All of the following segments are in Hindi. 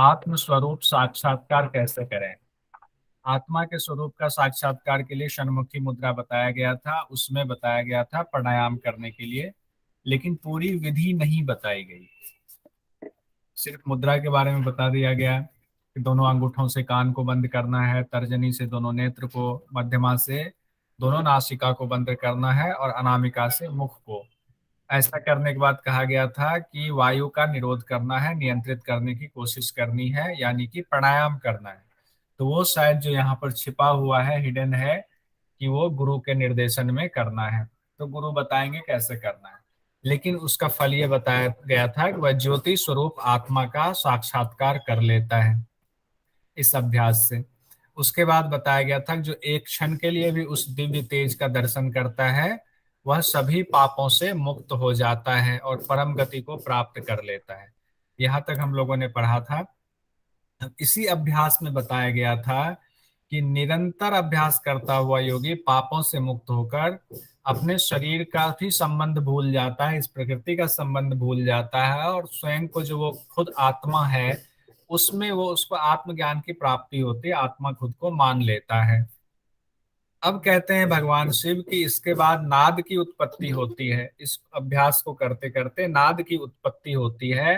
आत्म स्वरूप साक्षात्कार कैसे करें। आत्मा के स्वरूप का साक्षात्कार के लिए षण्मुखी मुद्रा बताया गया था, उसमें बताया गया था प्राणायाम करने के लिए, लेकिन पूरी विधि नहीं बताई गई। सिर्फ मुद्रा के बारे में बता दिया गया कि दोनों अंगूठों से कान को बंद करना है, तर्जनी से दोनों नेत्र को, मध्यमा से दोनों नासिका को बंद करना है और अनामिका से मुख को। ऐसा करने के बाद कहा गया था कि वायु का निरोध करना है, नियंत्रित करने की कोशिश करनी है, यानी कि प्राणायाम करना है। तो वो शायद जो यहाँ पर छिपा हुआ है, हिडन है, कि वो गुरु के निर्देशन में करना है। तो गुरु बताएंगे कैसे करना है। लेकिन उसका फल ये बताया गया था कि वह ज्योति स्वरूप आत्मा का साक्षात्कार कर लेता है इस अभ्यास से। उसके बाद बताया गया था कि जो एक क्षण के लिए भी उस दिव्य तेज का दर्शन करता है, वह सभी पापों से मुक्त हो जाता है और परम गति को प्राप्त कर लेता है। यहाँ तक हम लोगों ने पढ़ा था। अब इसी अभ्यास में बताया गया था कि निरंतर अभ्यास करता हुआ योगी पापों से मुक्त होकर अपने शरीर का भी संबंध भूल जाता है, इस प्रकृति का संबंध भूल जाता है, और स्वयं को जो वो खुद आत्मा है उसमें वो उसको आत्मज्ञान की प्राप्ति होती है, आत्मा खुद को मान लेता है। अब कहते हैं भगवान शिव कि इसके बाद नाद की उत्पत्ति होती है। इस अभ्यास को करते करते नाद की उत्पत्ति होती है।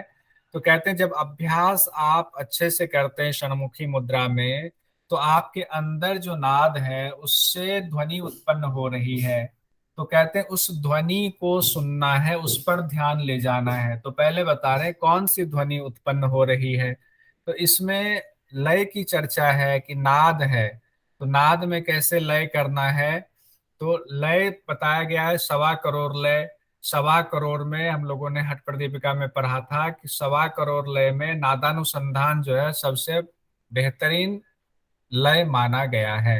तो कहते हैं जब अभ्यास आप अच्छे से करते हैं षण्मुखी मुद्रा में, तो आपके अंदर जो नाद है उससे ध्वनि उत्पन्न हो रही है। तो कहते हैं उस ध्वनि को सुनना है, उस पर ध्यान ले जाना है। तो पहले बता रहे हैं कौन सी ध्वनि उत्पन्न हो रही है। तो इसमें लय की चर्चा है कि नाद है। तो नाद में कैसे लय करना है। तो लय बताया गया है 1.25 करोड़ लय। 1.25 करोड़ में हम लोगों ने हठ प्रदीपिका में पढ़ा था कि 1.25 करोड़ लय में नादानुसंधान जो है सबसे बेहतरीन लय माना गया है।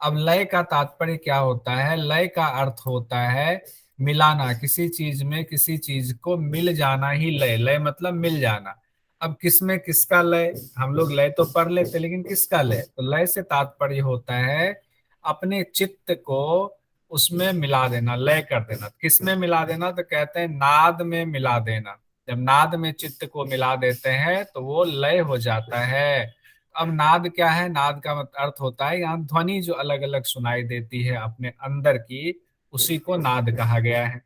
अब लय का तात्पर्य क्या होता है। लय का अर्थ होता है मिलाना, किसी चीज में किसी चीज को मिल जाना ही लय। लय मतलब मिल जाना। अब किस में किसका लय, हम लोग लय तो पढ़ लेते लेकिन किसका लय। तो लय से तात्पर्य होता है अपने चित्त को उसमें मिला देना, लय कर देना। किस में मिला देना, तो कहते हैं नाद में मिला देना। जब नाद में चित्त को मिला देते हैं तो वो लय हो जाता है। अब नाद क्या है। नाद का अर्थ होता है यहाँ ध्वनि जो अलग अलग सुनाई देती है अपने अंदर की, उसी को नाद कहा गया है।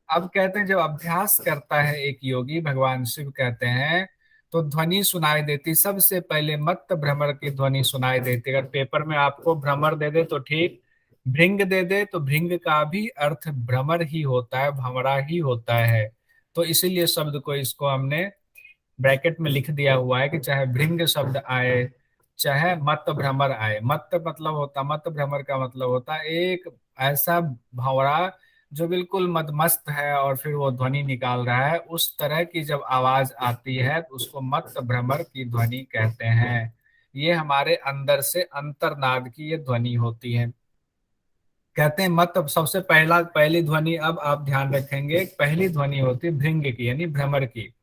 अब कहते हैं जब अभ्यास करता है एक योगी, भगवान शिव कहते हैं, तो ध्वनि सुनाई देती। सबसे पहले मत्त भ्रमर की ध्वनि सुनाई देती। अगर पेपर में आपको भ्रमर दे दे तो ठीक, भृंग दे दे तो भृंग का भी अर्थ भ्रमर ही होता है, भंवरा ही होता है। तो इसीलिए शब्द को इसको हमने ब्रैकेट में लिख दिया हुआ है कि चाहे भृंग शब्द आए चाहे मत भ्रमर आए। मत मतलब होता, मत भ्रमर का मतलब होता है एक ऐसा भंवरा जो बिल्कुल मदमस्त है और फिर वो ध्वनि निकाल रहा है। उस तरह की जब आवाज आती है तो उसको मत भ्रमर की ध्वनि कहते हैं। ये हमारे अंदर से अंतर्नाद की ये ध्वनि होती है। कहते हैं मत सबसे पहली ध्वनि, अब आप ध्यान रखेंगे, पहली ध्वनि होती है भृंग की यानी भ्रमर की।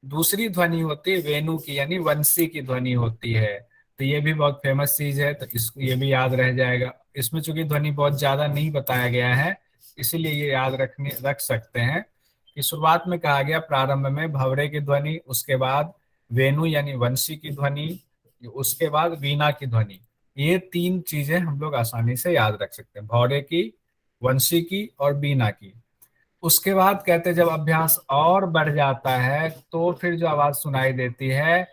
दूसरी ध्वनि होती है वेणु की यानी वंशी की ध्वनि होती है। तो ये भी बहुत फेमस चीज है, तो इसको ये भी याद रह जाएगा। इसमें चूंकि ध्वनि बहुत ज्यादा नहीं बताया गया है, इसीलिए ये याद रख सकते हैं कि शुरुआत में कहा गया प्रारंभ में भंवरे की ध्वनि, उसके बाद वेणु यानी वंशी की ध्वनि, उसके बाद वीणा की ध्वनि। ये तीन चीजें हम लोग आसानी से याद रख सकते हैं, भौरे की, वंशी की और बीना की। उसके बाद कहते हैं जब अभ्यास और बढ़ जाता है तो फिर जो आवाज सुनाई देती है,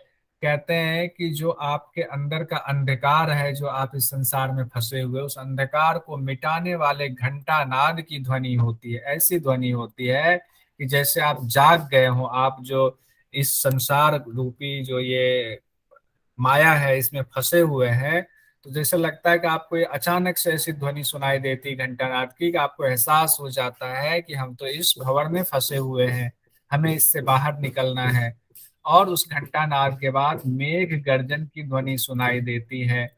कहते हैं कि जो आपके अंदर का अंधकार है, जो आप इस संसार में फंसे हुए, उस अंधकार को मिटाने वाले घंटा नाद की ध्वनि होती है। ऐसी ध्वनि होती है कि जैसे आप जाग गए हो, आप जो इस संसार रूपी जो ये माया है इसमें फंसे हुए हैं, तो जैसे लगता है कि आपको ये अचानक से ऐसी ध्वनि सुनाई देती है घंटानाद की, कि आपको एहसास हो जाता है कि हम तो इस भंवर में फंसे हुए हैं, हमें इससे बाहर निकलना है। और उस घंटानाद के बाद मेघ गर्जन की ध्वनि सुनाई देती है।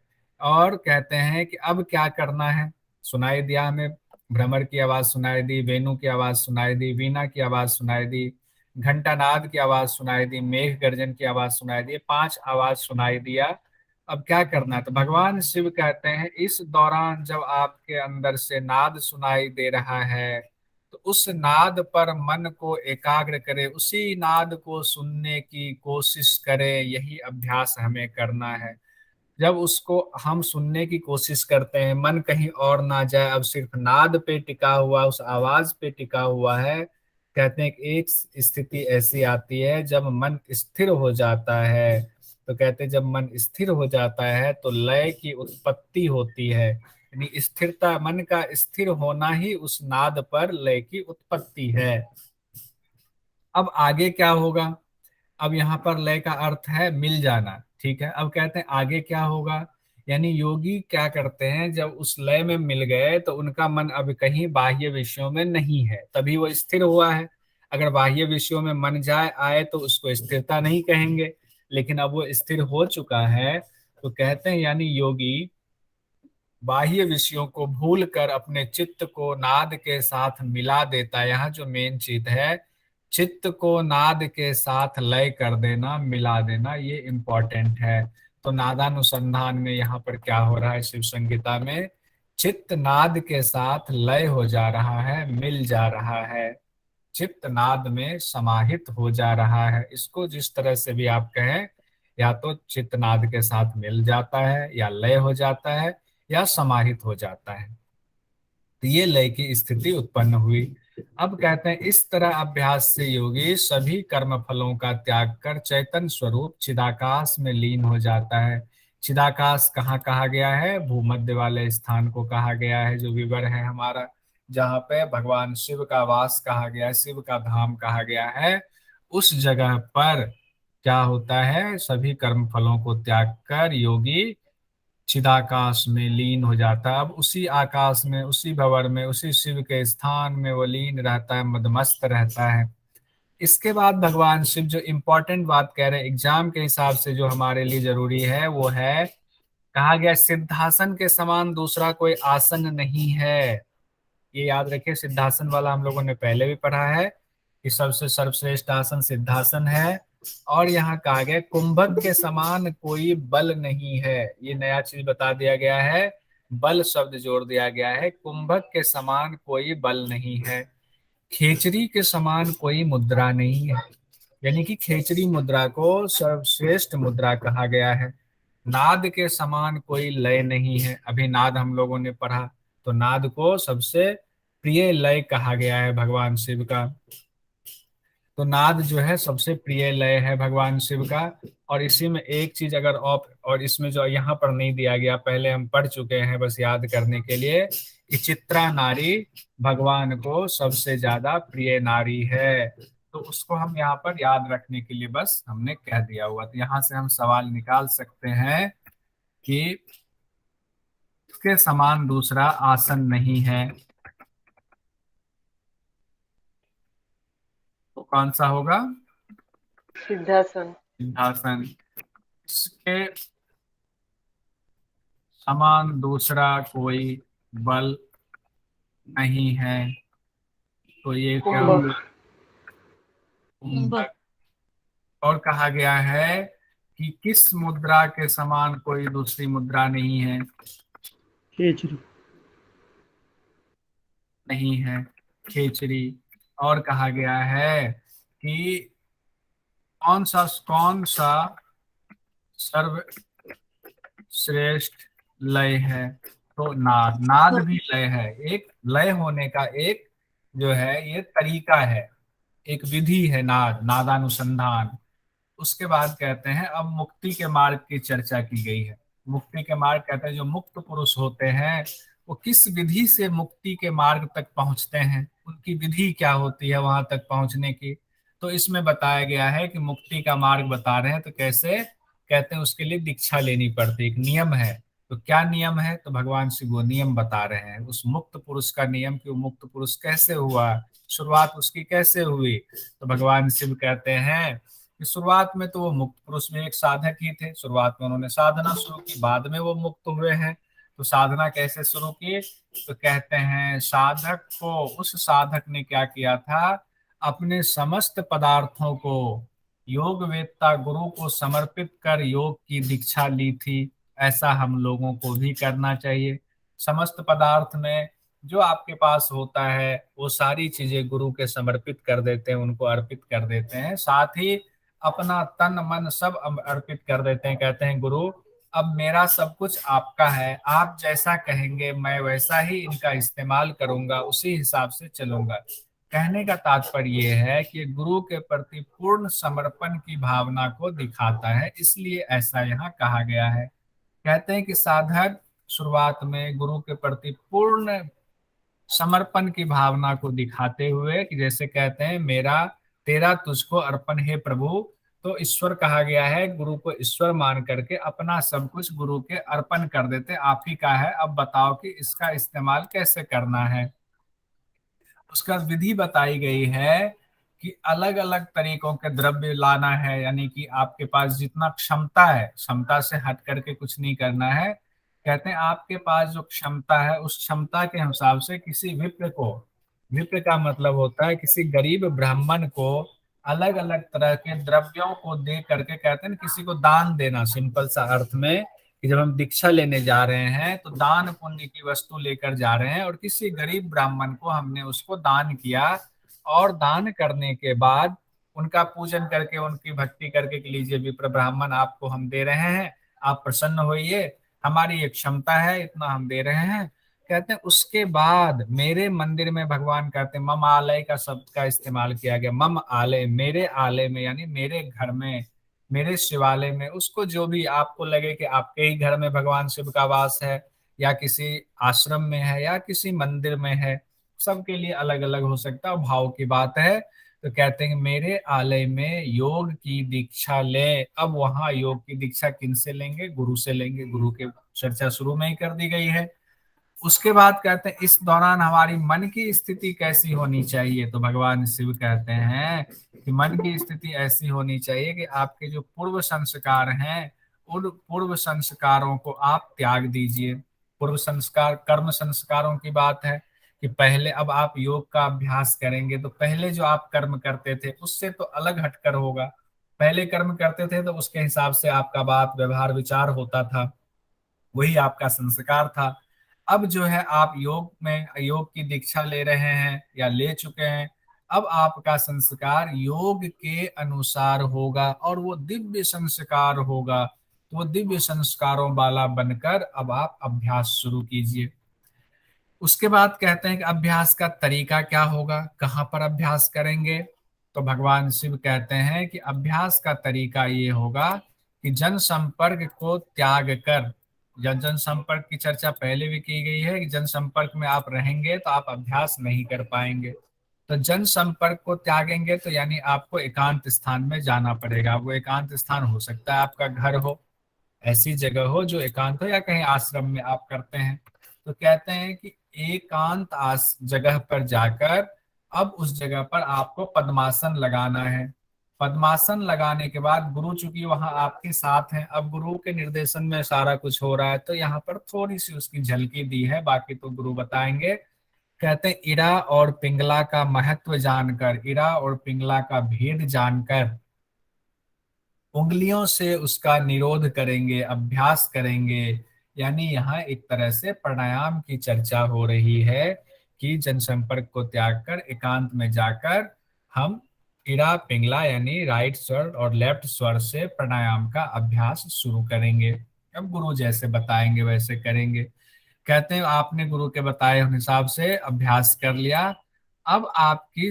और कहते हैं कि अब क्या करना है। सुनाई दिया हमें, भ्रमर की आवाज सुनाई दी, वेणु की आवाज सुनाई दी, वीणा की आवाज सुनाई दी, घंटानाद की आवाज सुनाई दी, मेघ गर्जन की आवाज सुनाई दी, 5 आवाज सुनाई दिया। अब क्या करना है। तो भगवान शिव कहते हैं इस दौरान जब आपके अंदर से नाद सुनाई दे रहा है, तो उस नाद पर मन को एकाग्र करे, उसी नाद को सुनने की कोशिश करे, यही अभ्यास हमें करना है। जब उसको हम सुनने की कोशिश करते हैं, मन कहीं और ना जाए, अब सिर्फ नाद पे टिका हुआ, उस आवाज पे टिका हुआ है, कहते हैं कि एक स्थिति ऐसी आती है जब मन स्थिर हो जाता है। तो कहते हैं जब मन स्थिर हो जाता है तो लय की उत्पत्ति होती है, यानी स्थिरता, मन का स्थिर होना ही उस नाद पर लय की उत्पत्ति है। अब आगे क्या होगा? अब यहाँ पर लय का अर्थ है मिल जाना, ठीक है। अब कहते हैं आगे क्या होगा, यानी योगी क्या करते हैं, जब उस लय में मिल गए तो उनका मन अब कहीं बाह्य विषयों में नहीं है, तभी वो स्थिर हुआ है। अगर बाह्य विषयों में मन जाए आए तो उसको स्थिरता नहीं कहेंगे, लेकिन अब वो स्थिर हो चुका है। तो कहते हैं यानी योगी बाह्य विषयों को भूल कर अपने चित्त को नाद के साथ मिला देता है। यहाँ जो मेन चीज है, चित्त को नाद के साथ लय कर देना, मिला देना, ये इम्पोर्टेंट है। तो नादानुसंधान में यहाँ पर क्या हो रहा है, शिव संगीता में चित्त नाद के साथ लय हो जा रहा है, मिल जा रहा है, चित्त नाद में समाहित हो जा रहा है। इसको जिस तरह से भी आप कहें, या तो चित्त नाद के साथ मिल जाता है, या लय हो जाता है, या समाहित हो जाता है। तो ये लय की स्थिति उत्पन्न हुई। अब कहते हैं इस तरह अभ्यास से योगी सभी कर्म फलों का त्याग कर चैतन्य स्वरूप चिदाकाश में लीन हो जाता है। चिदाकाश कहाँ कहा गया है? भूमध्य वाले स्थान को कहा गया है, जो विवर है हमारा, जहाँ पे भगवान शिव का वास कहा गया है, शिव का धाम कहा गया है। उस जगह पर क्या होता है, सभी कर्म फलों को त्याग कर योगी चिदाकाश में लीन हो जाता है। अब उसी आकाश में, उसी भंवर में, उसी शिव के स्थान में वो लीन रहता है, मदमस्त रहता है। इसके बाद भगवान शिव जो इम्पोर्टेंट बात कह रहे हैं एग्जाम के हिसाब से, जो हमारे लिए जरूरी है, वो है, कहा गया सिद्धासन के समान दूसरा कोई आसन नहीं है। ये याद रखिए, सिद्धासन वाला हम लोगों ने पहले भी पढ़ा है कि सबसे सर्वश्रेष्ठ आसन सिद्धासन है। और यहाँ कहा गया कुंभक के समान कोई बल नहीं है, ये नया चीज बता दिया गया है, बल शब्द जोड़ दिया गया है। कुंभक के समान कोई बल नहीं है, खेचरी के समान कोई मुद्रा नहीं है, यानी कि खेचरी मुद्रा को सर्वश्रेष्ठ मुद्रा कहा गया है। नाद के समान कोई लय नहीं है, अभी नाद हम लोगों ने पढ़ा, तो नाद को सबसे प्रिय लय कहा गया है भगवान शिव का। तो नाद जो है सबसे प्रिय लय है भगवान शिव का। और इसी में एक चीज अगर और इसमें जो यहाँ पर नहीं दिया गया, पहले हम पढ़ चुके हैं, बस याद करने के लिए, कि चित्रा नारी भगवान को सबसे ज्यादा प्रिय नारी है। तो उसको हम यहाँ पर याद रखने के लिए बस हमने कह दिया हुआ। तो यहाँ से हम सवाल निकाल सकते हैं कि इसके समान दूसरा आसन नहीं है, तो कौन सा होगा? सिद्धासन। सिंहासन। इसके समान दूसरा कोई बल नहीं है, तो ये क्या कुंभक। हुआ? कुंभक। और कहा गया है कि किस मुद्रा के समान कोई दूसरी मुद्रा नहीं है? खेचरी। नहीं है, खेचरी। और कहा गया है कि कौन सा सर्वश्रेष्ठ लय है? तो नाद, नाद भी लय है, एक लय होने का एक जो है ये तरीका है, एक विधि है, नाद, नादानुसंधान। उसके बाद कहते हैं अब मुक्ति के मार्ग की चर्चा की गई है। मुक्ति के मार्ग कहते हैं जो मुक्त पुरुष होते हैं वो किस विधि से मुक्ति के मार्ग तक पहुंचते हैं, उनकी विधि क्या होती है वहां तक पहुंचने की। तो इसमें बताया गया है कि मुक्ति का मार्ग बता रहे हैं, तो कैसे? कहते हैं उसके लिए दीक्षा लेनी पड़ती है, एक नियम है। तो क्या नियम है? तो भगवान शिव वो नियम बता रहे हैं, उस मुक्त पुरुष का नियम, कि वो मुक्त पुरुष कैसे हुआ, शुरुआत उसकी कैसे हुई। तो भगवान शिव कहते हैं कि शुरुआत में तो वो मुक्त पुरुष में एक साधक ही थे, शुरुआत में उन्होंने साधना शुरू की, बाद में वो मुक्त हुए हैं। तो साधना कैसे शुरू की? तो कहते हैं साधक को, उस साधक ने क्या किया था, अपने समस्त पदार्थों को योग वेत्ता गुरु को समर्पित कर योग की दीक्षा ली थी। ऐसा हम लोगों को भी करना चाहिए। समस्त पदार्थ में जो आपके पास होता है वो सारी चीजें गुरु के समर्पित कर देते हैं, उनको अर्पित कर देते हैं। साथ ही अपना तन मन सब अर्पित कर देते हैं। कहते हैं गुरु अब मेरा सब कुछ आपका है, आप जैसा कहेंगे मैं वैसा ही इनका इस्तेमाल करूंगा, उसी हिसाब से चलूंगा। कहने का तात्पर्य ये है कि गुरु के प्रति पूर्ण समर्पण की भावना को दिखाता है, इसलिए ऐसा यहाँ कहा गया है। कहते हैं कि साधक शुरुआत में गुरु के प्रति पूर्ण समर्पण की भावना को दिखाते हुए, कि जैसे कहते हैं मेरा तेरा तुझको अर्पण है प्रभु, तो ईश्वर कहा गया है, गुरु को ईश्वर मान करके अपना सब कुछ गुरु के अर्पण कर देते, आप ही का है, अब बताओ कि इसका इस्तेमाल कैसे करना है। उसका विधि बताई गई है कि अलग अलग तरीकों के द्रव्य लाना है, यानी कि आपके पास जितना क्षमता है, क्षमता से हट करके कुछ नहीं करना है। कहते हैं आपके पास जो क्षमता है उस क्षमता के हिसाब से किसी विप्र को, विप्र का मतलब होता है किसी गरीब ब्राह्मण को, अलग अलग तरह के द्रव्यों को दे करके, कहते हैं ना, किसी को दान देना, सिंपल सा अर्थ में कि जब हम दीक्षा लेने जा रहे हैं तो दान पुण्य की वस्तु लेकर जा रहे हैं, और किसी गरीब ब्राह्मण को हमने उसको दान किया, और दान करने के बाद उनका पूजन करके उनकी भक्ति करके कि लीजिए विप्र ब्राह्मण आपको हम दे रहे हैं, आप प्रसन्न होइए, हमारी ये क्षमता है, इतना हम दे रहे हैं। कहते हैं उसके बाद मेरे मंदिर में, भगवान कहते हैं मम आलय का शब्द का इस्तेमाल किया गया, मम आलय, मेरे आलय में, यानी मेरे घर में, मेरे शिवालय में, उसको जो भी आपको लगे कि आपके ही घर में भगवान शिव का वास है, या किसी आश्रम में है, या किसी मंदिर में है, सबके लिए अलग अलग हो सकता है, भाव की बात है। तो कहते हैं मेरे आलय में योग की दीक्षा ले। अब वहां योग की दीक्षा किन से लेंगे? गुरु से लेंगे, गुरु के चर्चा शुरू में ही कर दी गई है। उसके बाद कहते हैं इस दौरान हमारी मन की स्थिति कैसी होनी चाहिए? तो भगवान शिव कहते हैं कि मन की स्थिति ऐसी होनी चाहिए कि आपके जो पूर्व संस्कार हैं उन पूर्व संस्कारों को आप त्याग दीजिए। पूर्व संस्कार कर्म संस्कारों की बात है कि पहले, अब आप योग का अभ्यास करेंगे तो पहले जो आप कर्म करते थे उससे तो अलग हटकर होगा। पहले कर्म करते थे तो उसके हिसाब से आपका बात व्यवहार विचार होता था, वही आपका संस्कार था। अब जो है आप योग में, योग की दीक्षा ले रहे हैं या ले चुके हैं, अब आपका संस्कार योग के अनुसार होगा और वो दिव्य संस्कार होगा। तो वो दिव्य संस्कारों वाला बनकर अब आप अभ्यास शुरू कीजिए। उसके बाद कहते हैं कि अभ्यास का तरीका क्या होगा, कहाँ पर अभ्यास करेंगे? तो भगवान शिव कहते हैं कि अभ्यास का तरीका ये होगा कि जन संपर्क को त्याग कर, जन संपर्क की चर्चा पहले भी की गई है कि जन संपर्क में आप रहेंगे तो आप अभ्यास नहीं कर पाएंगे। तो जन संपर्क को त्यागेंगे तो यानी आपको एकांत स्थान में जाना पड़ेगा। वो एकांत स्थान हो सकता है आपका घर हो, ऐसी जगह हो जो एकांत हो, या कहीं आश्रम में आप करते हैं। तो कहते हैं कि एकांत जगह पर जाकर अब उस जगह पर आपको पद्मासन लगाना है। पद्मासन लगाने के बाद गुरु चूंकि वहां आपके साथ हैं, अब गुरु के निर्देशन में सारा कुछ हो रहा है, तो यहाँ पर थोड़ी सी उसकी झलकी दी है, बाकी तो गुरु बताएंगे। कहते हैं इरा और पिंगला का महत्व जानकर, इरा और पिंगला का भेद जानकर उंगलियों से उसका निरोध करेंगे, अभ्यास करेंगे। यानी यहाँ एक तरह से प्राणायाम की चर्चा हो रही है कि जनसंपर्क को त्याग कर एकांत में जाकर हम इरा पिंगला यानी राइट स्वर और लेफ्ट स्वर से प्राणायाम का अभ्यास शुरू करेंगे। अब गुरु जैसे बताएंगे वैसे करेंगे। कहते हैं आपने गुरु के बताए हिसाब से अभ्यास कर लिया, अब आपकी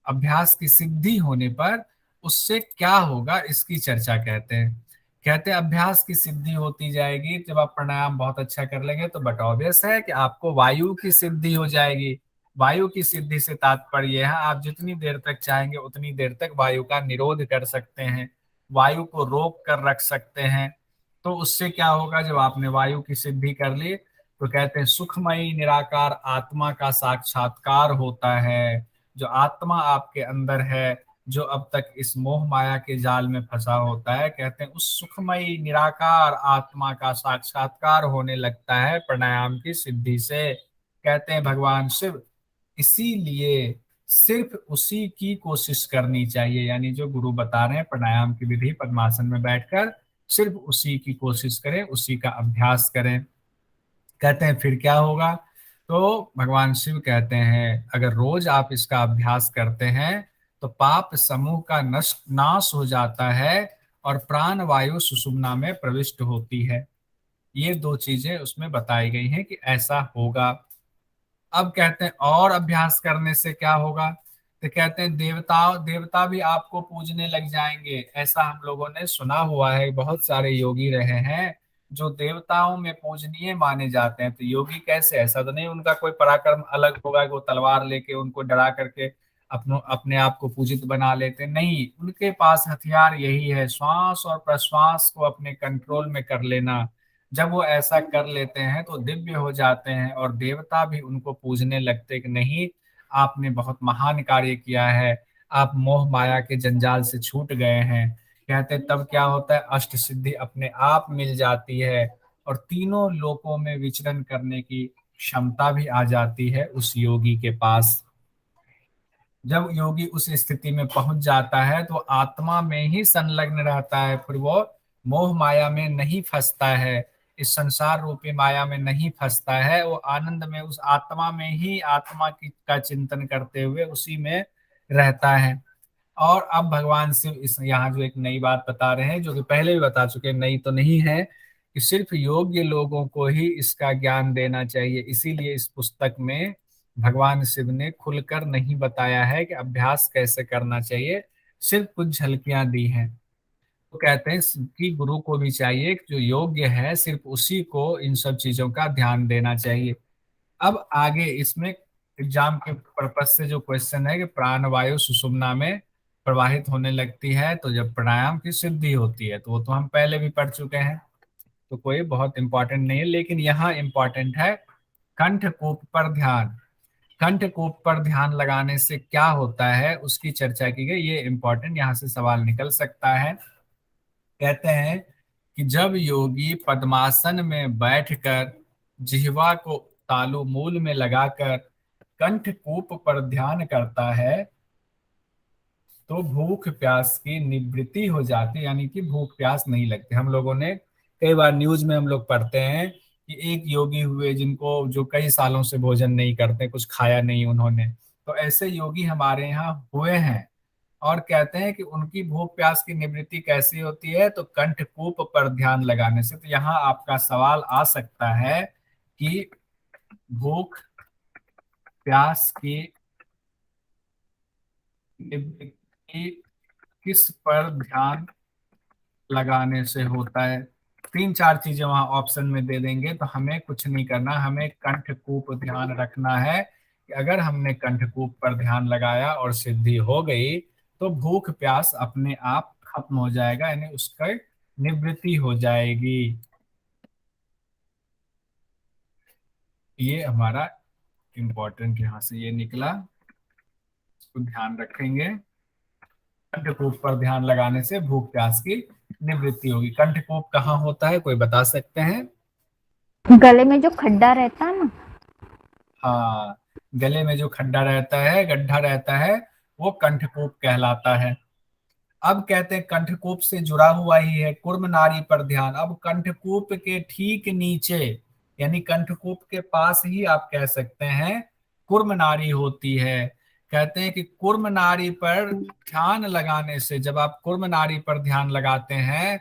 अभ्यास की सिद्धि होने पर उससे क्या होगा इसकी चर्चा कहते हैं। कहते हैं अभ्यास की सिद्धि होती जाएगी जब आप प्राणायाम बहुत अच्छा कर लेंगे तो बट ऑब्वियस है कि आपको वायु की सिद्धि हो जाएगी। वायु की सिद्धि से तात्पर्य है आप जितनी देर तक चाहेंगे उतनी देर तक वायु का निरोध कर सकते हैं, वायु को रोक कर रख सकते हैं। तो उससे क्या होगा, जब आपने वायु की सिद्धि कर ली तो कहते हैं सुखमयी निराकार आत्मा का साक्षात्कार होता है। जो आत्मा आपके अंदर है, जो अब तक इस मोह माया के जाल में फंसा होता है, कहते हैं उस सुखमयी निराकार आत्मा का साक्षात्कार होने लगता है प्राणायाम की सिद्धि से। कहते हैं भगवान शिव, इसीलिए सिर्फ उसी की कोशिश करनी चाहिए, यानी जो गुरु बता रहे हैं प्राणायाम की विधि, पद्मासन में बैठकर सिर्फ उसी की कोशिश करें, उसी का अभ्यास करें। कहते हैं फिर क्या होगा, तो भगवान शिव कहते हैं अगर रोज आप इसका अभ्यास करते हैं तो पाप समूह का नष्ट नाश हो जाता है और प्राण वायु सुषुम्ना में प्रविष्ट होती है। ये दो चीजें उसमें बताई गई हैं कि ऐसा होगा। अब कहते हैं और अभ्यास करने से क्या होगा, तो कहते हैं देवता देवता भी आपको पूजने लग जाएंगे। ऐसा हम लोगों ने सुना हुआ है, बहुत सारे योगी रहे हैं जो देवताओं में पूजनीय माने जाते हैं। तो योगी कैसे, ऐसा तो नहीं उनका कोई पराक्रम अलग होगा कि वो तलवार लेके उनको डरा करके अपने अपने आप को पूजित बना लेते, नहीं। उनके पास हथियार यही है, श्वास और प्रश्वास को अपने कंट्रोल में कर लेना। जब वो ऐसा कर लेते हैं तो दिव्य हो जाते हैं और देवता भी उनको पूजने लगते कि नहीं, आपने बहुत महान कार्य किया है, आप मोह माया के जंजाल से छूट गए हैं। कहते हैं तब क्या होता है, अष्ट सिद्धि अपने आप मिल जाती है और तीनों लोकों में विचरण करने की क्षमता भी आ जाती है उस योगी के पास। जब योगी उस स्थिति में पहुंच जाता है तो आत्मा में ही संलग्न रहता है, फिर वो मोह माया में नहीं फंसता है, इस संसार रूपी माया में नहीं फंसता है। वो आनंद में उस आत्मा में ही आत्मा की का चिंतन करते हुए उसी में रहता है। और अब भगवान शिव इस यहाँ जो एक नई बात बता रहे हैं, जो कि पहले भी बता चुके हैं, नई तो नहीं है, कि सिर्फ योग्य लोगों को ही इसका ज्ञान देना चाहिए। इसीलिए इस पुस्तक में भगवान शिव ने खुलकर नहीं बताया है कि अभ्यास कैसे करना चाहिए, सिर्फ कुछ झलकियां दी हैं। तो कहते हैं कि गुरु को भी चाहिए कि जो योग्य है सिर्फ उसी को इन सब चीजों का ध्यान देना चाहिए। अब आगे इसमें एग्जाम के पर्पज से जो क्वेश्चन है कि प्राण वायु सुषुम्ना में प्रवाहित होने लगती है तो जब प्राणायाम की सिद्धि होती है, तो वो तो हम पहले भी पढ़ चुके हैं, तो कोई बहुत इंपॉर्टेंट नहीं है। लेकिन यहाँ इंपॉर्टेंट है कंठकूप पर ध्यान। कंठकूप पर ध्यान लगाने से क्या होता है उसकी चर्चा की गई, ये इंपॉर्टेंट, यहाँ से सवाल निकल सकता है। कहते हैं कि जब योगी पद्मासन में बैठकर जिह्वा को तालु मूल में लगाकर कंठकूप पर ध्यान करता है तो भूख प्यास की निवृत्ति हो जाती है, यानी कि भूख प्यास नहीं लगती। हम लोगों ने कई बार न्यूज में हम लोग पढ़ते हैं कि एक योगी हुए जिनको जो कई सालों से भोजन नहीं करते, कुछ खाया नहीं उन्होंने, तो ऐसे योगी हमारे यहाँ हुए हैं। और कहते हैं कि उनकी भूख प्यास की निवृत्ति कैसी होती है, तो कंठकूप पर ध्यान लगाने से। तो यहाँ आपका सवाल आ सकता है कि भूख प्यास की निवृत्ति किस पर ध्यान लगाने से होता है। तीन चार चीजें वहां ऑप्शन में दे देंगे, तो हमें कुछ नहीं करना, हमें कंठकूप ध्यान रखना है कि अगर हमने कंठकूप पर ध्यान लगाया और सिद्धि हो गई तो भूख प्यास अपने आप खत्म हो जाएगा, यानी उसका निवृत्ति हो जाएगी। ये हमारा इम्पोर्टेंट यहाँ से ये निकला, इसको ध्यान रखेंगे। कंठकूप पर ध्यान लगाने से भूख प्यास की निवृत्ति होगी। कंठकूप कहाँ होता है, कोई बता सकते हैं? गले में जो खड्डा रहता है ना। हाँ, गले में जो खड्डा रहता है, गड्ढा रहता है, वो कंठकूप कहलाता है। अब कहते हैं कंठकूप से जुड़ा हुआ ही है कूर्म नाड़ी पर ध्यान। अब कंठकूप के ठीक नीचे, यानी कंठकूप के पास ही आप कह सकते हैं कूर्म नाड़ी होती है। कहते हैं कि कूर्म नाड़ी पर ध्यान लगाने से, जब आप कूर्म नाड़ी पर ध्यान लगाते हैं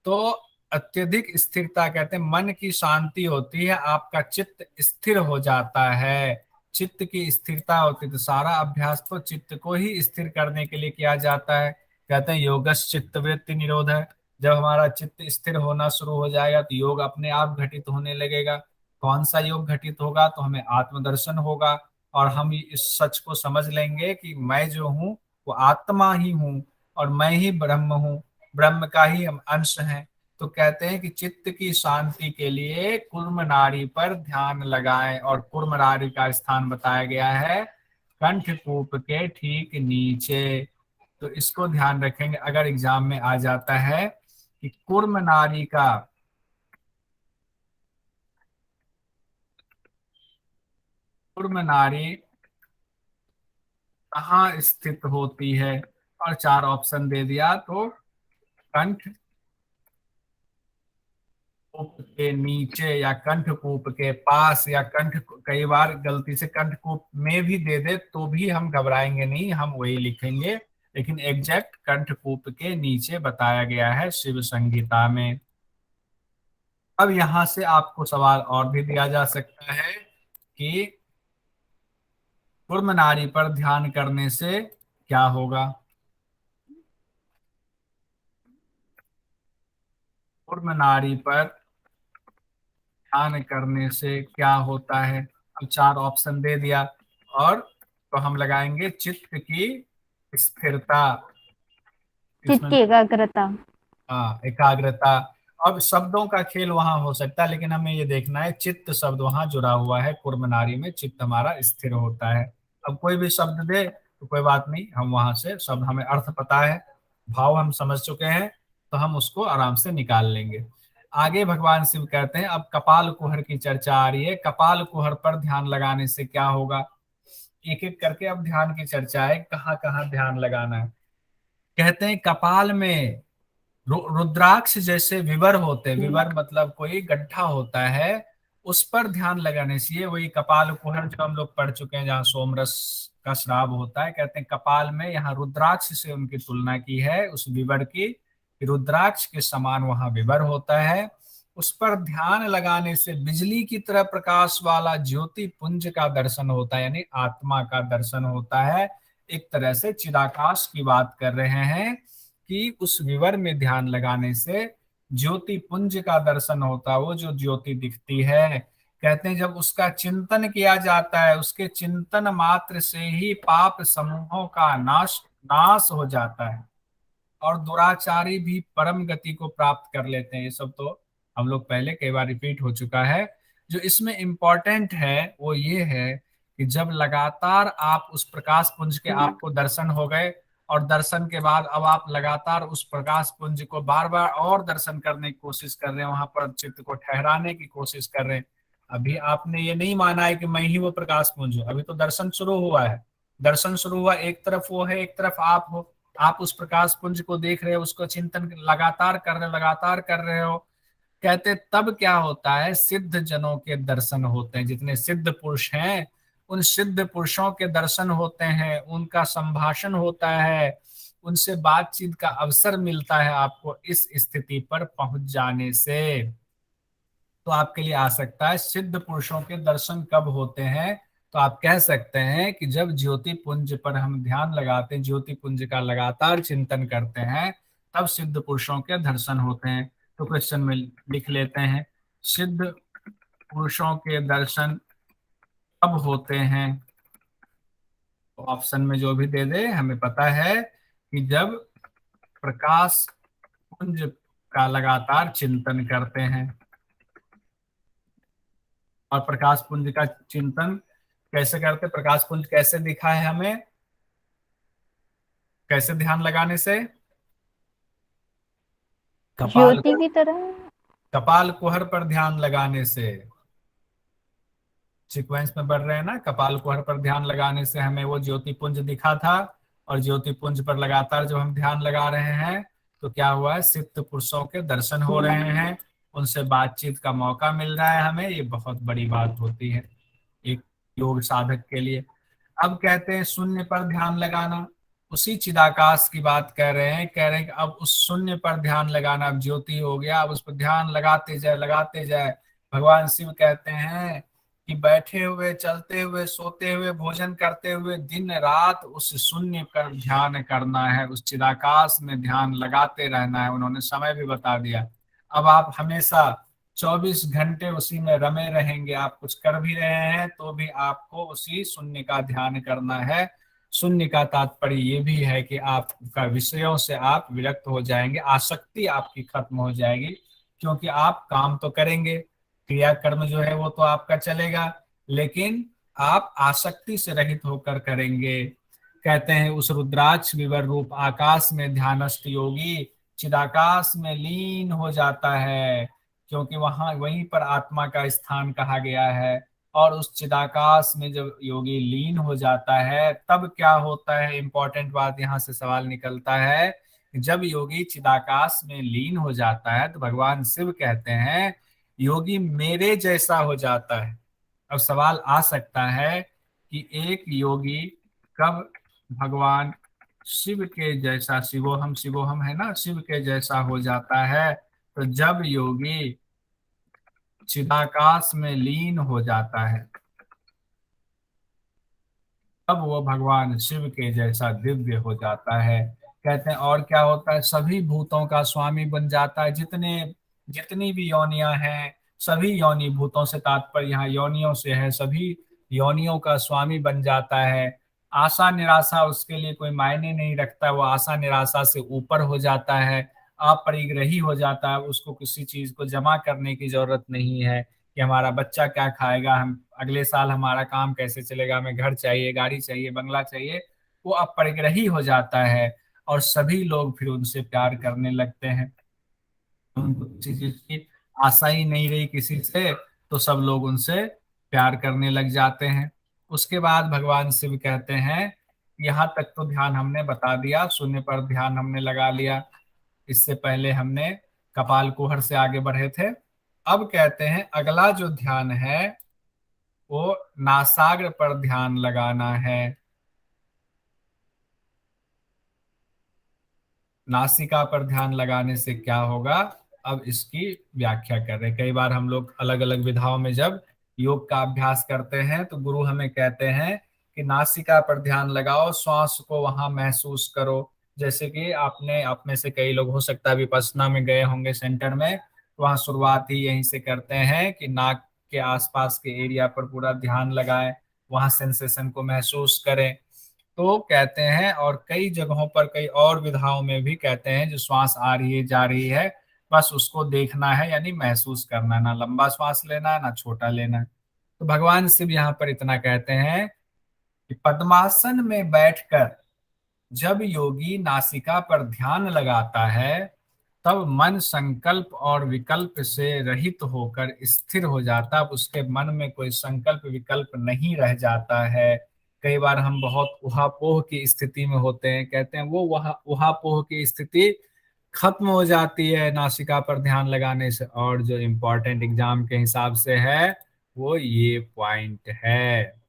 तो अत्यधिक स्थिरता, कहते हैं मन की शांति होती है, आपका चित्त स्थिर हो जाता है। चित्त की स्थिरता होती है, तो सारा अभ्यास तो चित्त को ही स्थिर करने के लिए किया जाता है। कहते हैं योगस चित्त वृत्ति निरोध है। जब हमारा चित्त स्थिर होना शुरू हो जाएगा तो योग अपने आप घटित होने लगेगा। कौन सा योग घटित होगा, तो हमें आत्मदर्शन होगा और हम इस सच को समझ लेंगे कि मैं जो हूँ वो आत्मा ही हूँ और मैं ही ब्रह्म हूँ, ब्रह्म का ही हम अंश हैं। तो कहते हैं कि चित्त की शांति के लिए कूर्म नाड़ी पर ध्यान लगाएं, और कूर्म नाड़ी का स्थान बताया गया है कंठकूप के ठीक नीचे। तो इसको ध्यान रखेंगे, अगर एग्जाम में आ जाता है कि कूर्म नाड़ी का कूर्म नाड़ी कहाँ स्थित होती है, और चार ऑप्शन दे दिया, तो कंठ कंठकूप के नीचे या कंठकूप के पास या कई बार गलती से कंठकूप में भी दे दे तो भी हम घबराएंगे नहीं, हम वही लिखेंगे, लेकिन एग्जैक्ट कंठकूप के नीचे बताया गया है शिव संहिता में। अब यहां से आपको सवाल और भी दिया जा सकता है कि कूर्म नाड़ी पर ध्यान करने से क्या होगा। कूर्म नाड़ी पर ध्यान करने से क्या होता है। अब 4 ऑप्शन दे दिया, और तो हम लगाएंगे चित्त की स्थिरता, चित्त इसमें की एकाग्रता। हाँ एकाग्रता। अब शब्दों का खेल वहां हो सकता है, लेकिन हमें ये देखना है चित्त शब्द वहां जुड़ा हुआ है, कूर्म नाड़ी में चित्त हमारा स्थिर होता है। अब कोई भी शब्द दे तो कोई बात नहीं, हम वहां से शब्द, हमें अर्थ पता है, भाव हम समझ चुके हैं, तो हम उसको आराम से निकाल लेंगे। आगे भगवान शिव कहते हैं, अब कपाल कुहर की चर्चा आ रही है, कपाल कुहर पर ध्यान लगाने से क्या होगा। एक एक करके अब ध्यान की चर्चा है, कहाँ कहाँ ध्यान लगाना है। कहते हैं कपाल में रुद्राक्ष जैसे विवर होते हैं, विवर मतलब कोई गड्ढा होता है, उस पर ध्यान लगाने से, ये वही कपाल कुहर जो हम लोग पढ़ चुके हैं, जहाँ सोमरस का श्राव होता है, कहते हैं कपाल में, यहाँ रुद्राक्ष से उनकी तुलना की है उस विवर की, रुद्राक्ष के समान वहां विवर होता है। उस पर ध्यान लगाने से बिजली की तरह प्रकाश वाला ज्योति पुंज का दर्शन होता है, यानी आत्मा का दर्शन होता है। एक तरह से चिदाकाश की बात कर रहे हैं कि उस विवर में ध्यान लगाने से ज्योति पुंज का दर्शन होता है, वो जो ज्योति दिखती है। कहते हैं जब उसका चिंतन किया जाता है, उसके चिंतन मात्र से ही पाप समूहों का नाश नाश हो जाता है, और दुराचारी भी परम गति को प्राप्त कर लेते हैं। ये सब तो हम लोग पहले कई बार रिपीट हो चुका है। जो इसमें इम्पोर्टेंट है वो ये है कि जब लगातार आप उस प्रकाश पुंज के, आपको दर्शन हो गए, और दर्शन के बाद अब आप लगातार उस प्रकाश पुंज को बार बार और दर्शन करने की कोशिश कर रहे हैं, वहां पर चित्त को ठहराने की कोशिश कर रहे हैं। अभी आपने ये नहीं माना है कि मैं ही वो प्रकाश पुंज हूँ, अभी तो दर्शन शुरू हुआ है। दर्शन शुरू हुआ, एक तरफ वो है, एक तरफ आप हो, आप उस प्रकाश पुंज को देख रहे हो, उसको चिंतन लगातार कर रहे हो। कहते तब क्या होता है, सिद्ध जनों के दर्शन होते हैं, जितने सिद्ध पुरुष हैं उन सिद्ध पुरुषों के दर्शन होते हैं, उनका संभाषण होता है, उनसे बातचीत का अवसर मिलता है आपको इस स्थिति पर पहुंच जाने से। तो आपके लिए आ सकता है सिद्ध पुरुषों के दर्शन कब होते हैं, तो आप कह सकते हैं कि जब ज्योति पुंज पर हम ध्यान लगाते हैं, ज्योति पुंज का लगातार चिंतन करते हैं, तब सिद्ध पुरुषों के दर्शन होते हैं। तो क्वेश्चन में लिख लेते हैं, सिद्ध पुरुषों के दर्शन कब होते हैं। तो ऑप्शन में जो भी दे दे, हमें पता है कि जब प्रकाश पुंज का लगातार चिंतन करते हैं। और प्रकाश पुंज का चिंतन कैसे करते, प्रकाश पुंज कैसे दिखा है हमें, कैसे ध्यान लगाने से, कपाल ज्योति की तरह। कपाल कुहर पर ध्यान लगाने से। सीक्वेंस में बढ़ रहे हैं ना, कपाल कुहर पर ध्यान लगाने से हमें वो ज्योति पुंज दिखा था, और ज्योति पुंज पर लगातार जब हम ध्यान लगा रहे हैं तो क्या हुआ है, सिद्ध पुरुषों के दर्शन हो रहे हैं, उनसे बातचीत का मौका मिल रहा है हमें। ये बहुत बड़ी बात होती है एक योग साधक के लिए। अब कहते हैं शून्य पर ध्यान लगाना, उसी चिदाकाश की बात कर रहे हैं, कह रहे हैं कि अब उस शून्य पर ध्यान लगाना, अब ज्योति हो गया, अब उस पर ध्यान लगाते जाए। भगवान शिव कहते हैं कि बैठे हुए, चलते हुए, सोते हुए, भोजन करते हुए, दिन रात उस शून्य पर ध्यान करना है, उस चिदाकाश में ध्यान लगाते रहना है। उन्होंने समय भी बता दिया। अब आप हमेशा 24 घंटे उसी में रमे रहेंगे, आप कुछ कर भी रहे हैं तो भी आपको उसी शून्य का ध्यान करना है। शून्य का तात्पर्य ये भी है कि आपका विषयों से आप विरक्त हो जाएंगे, आसक्ति आपकी खत्म हो जाएगी, क्योंकि आप काम तो करेंगे, क्रिया कर्म जो है वो तो आपका चलेगा, लेकिन आप आसक्ति से रहित होकर करेंगे। कहते हैं उस रुद्राक्ष विवर रूप आकाश में ध्यानस्थ योगी चिदाकाश में लीन हो जाता है, क्योंकि वहां वहीं पर आत्मा का स्थान कहा गया है। और उस चिदाकाश में जब योगी लीन हो जाता है तब क्या होता है, इंपॉर्टेंट बात यहाँ से सवाल निकलता है। जब योगी चिदाकाश में लीन हो जाता है तो भगवान शिव कहते हैं योगी मेरे जैसा हो जाता है। अब सवाल आ सकता है कि एक योगी कब भगवान शिव के जैसा, शिवोहम है ना, शिव के जैसा हो जाता है? तो जब योगी चिदाकाश में लीन हो जाता है, तब वो भगवान शिव के जैसा दिव्य हो जाता है। कहते हैं और क्या होता है, सभी भूतों का स्वामी बन जाता है। जितनी भी योनियां हैं, सभी योनि, भूतों से तात्पर्य यहाँ योनियों से है, सभी योनियों का स्वामी बन जाता है। आशा निराशा उसके लिए कोई मायने नहीं रखता, वो आशा निराशा से ऊपर हो जाता है, अपरिग्रही हो जाता है। उसको किसी चीज को जमा करने की जरूरत नहीं है कि हमारा बच्चा क्या खाएगा, हम अगले साल हमारा काम कैसे चलेगा, हमें घर चाहिए, गाड़ी चाहिए, बंगला चाहिए। वो अपरिग्रही हो जाता है और सभी लोग फिर उनसे प्यार करने लगते हैं। उनको किसी चीज की आशा ही नहीं रही किसी से, तो सब लोग उनसे प्यार करने लग जाते हैं। उसके बाद भगवान शिव कहते हैं, यहाँ तक तो ध्यान हमने बता दिया, शून्य पर ध्यान हमने लगा लिया। इससे पहले हमने कपाल कुहर से आगे बढ़े थे। अब कहते हैं अगला जो ध्यान है वो नासाग्र पर ध्यान लगाना है। नासिका पर ध्यान लगाने से क्या होगा, अब इसकी व्याख्या कर रहे हैं। कई बार हम लोग अलग अलग विधाओं में जब योग का अभ्यास करते हैं तो गुरु हमें कहते हैं कि नासिका पर ध्यान लगाओ, श्वास को वहां महसूस करो। जैसे कि आपने, आप में से कई लोग हो सकता है विपश्यना में गए होंगे सेंटर में, तो वहां शुरुआत ही यहीं से करते हैं कि नाक के आसपास के एरिया पर पूरा ध्यान लगाएं, वहां सेंसेशन को महसूस करें। तो कहते हैं, और कई जगहों पर, कई और विधाओं में भी कहते हैं जो श्वास आ रही है जा रही है, बस उसको देखना है, यानी महसूस करना, ना लंबा श्वास लेना है ना छोटा लेना है। तो भगवान शिव यहाँ पर इतना कहते हैं कि पद्मासन में बैठकर जब योगी नासिका पर ध्यान लगाता है, तब मन संकल्प और विकल्प से रहित होकर स्थिर हो जाता। अब उसके मन में कोई संकल्प विकल्प नहीं रह जाता है। कई बार हम बहुत उहापोह की स्थिति में होते हैं, कहते हैं वो वह उहापोह की स्थिति खत्म हो जाती है नासिका पर ध्यान लगाने से। और जो इम्पोर्टेंट एग्जाम के हिसाब से है वो ये पॉइंट है,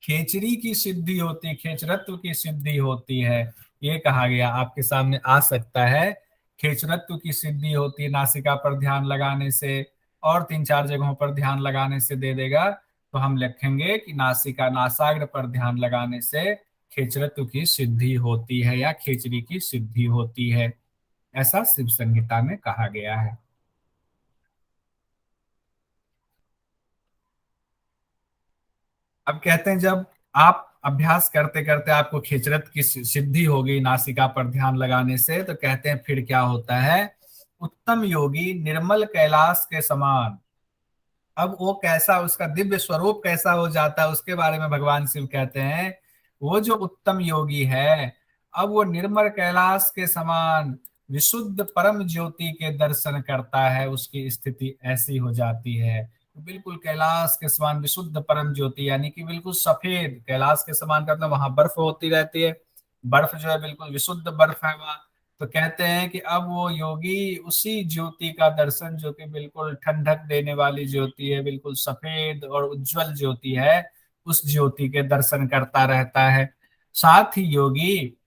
खेचरी की सिद्धि होती है, खेचरत्व की सिद्धि होती है। ये कहा गया, आपके सामने आ सकता है, खेचरत्व की सिद्धि होती है नासिका पर ध्यान लगाने से, और तीन चार जगहों पर ध्यान लगाने से दे देगा। तो हम लिखेंगे कि नासिका, नासाग्र पर ध्यान लगाने से खेचरत्व की सिद्धि होती है या खेचरी की सिद्धि होती है, ऐसा शिव संहिता में कहा गया है। अब कहते हैं जब आप अभ्यास करते करते आपको खेचरत की सिद्धि हो गई नासिका पर ध्यान लगाने से, तो कहते हैं फिर क्या होता है, उत्तम योगी निर्मल कैलाश के समान। अब वो कैसा, उसका दिव्य स्वरूप कैसा हो जाता है उसके बारे में भगवान शिव कहते हैं, वो जो उत्तम योगी है, अब वो निर्मल कैलाश के समान विशुद्ध परम ज्योति के दर्शन करता है, उसकी स्थिति ऐसी हो जाती है। बिल्कुल कैलाश के समान विशुद्ध परम ज्योति, यानी कि बिल्कुल सफेद, कैलाश के समान का मतलब वहां बर्फ होती रहती है, बर्फ जो है बिल्कुल विशुद्ध बर्फ है वहां। तो कहते हैं कि अब वो योगी उसी ज्योति का दर्शन, जो कि बिल्कुल ठंडक देने वाली ज्योति है, बिल्कुल सफेद और उज्जवल ज्योति है, उस ज्योति के दर्शन करता रहता है। साथ ही योगी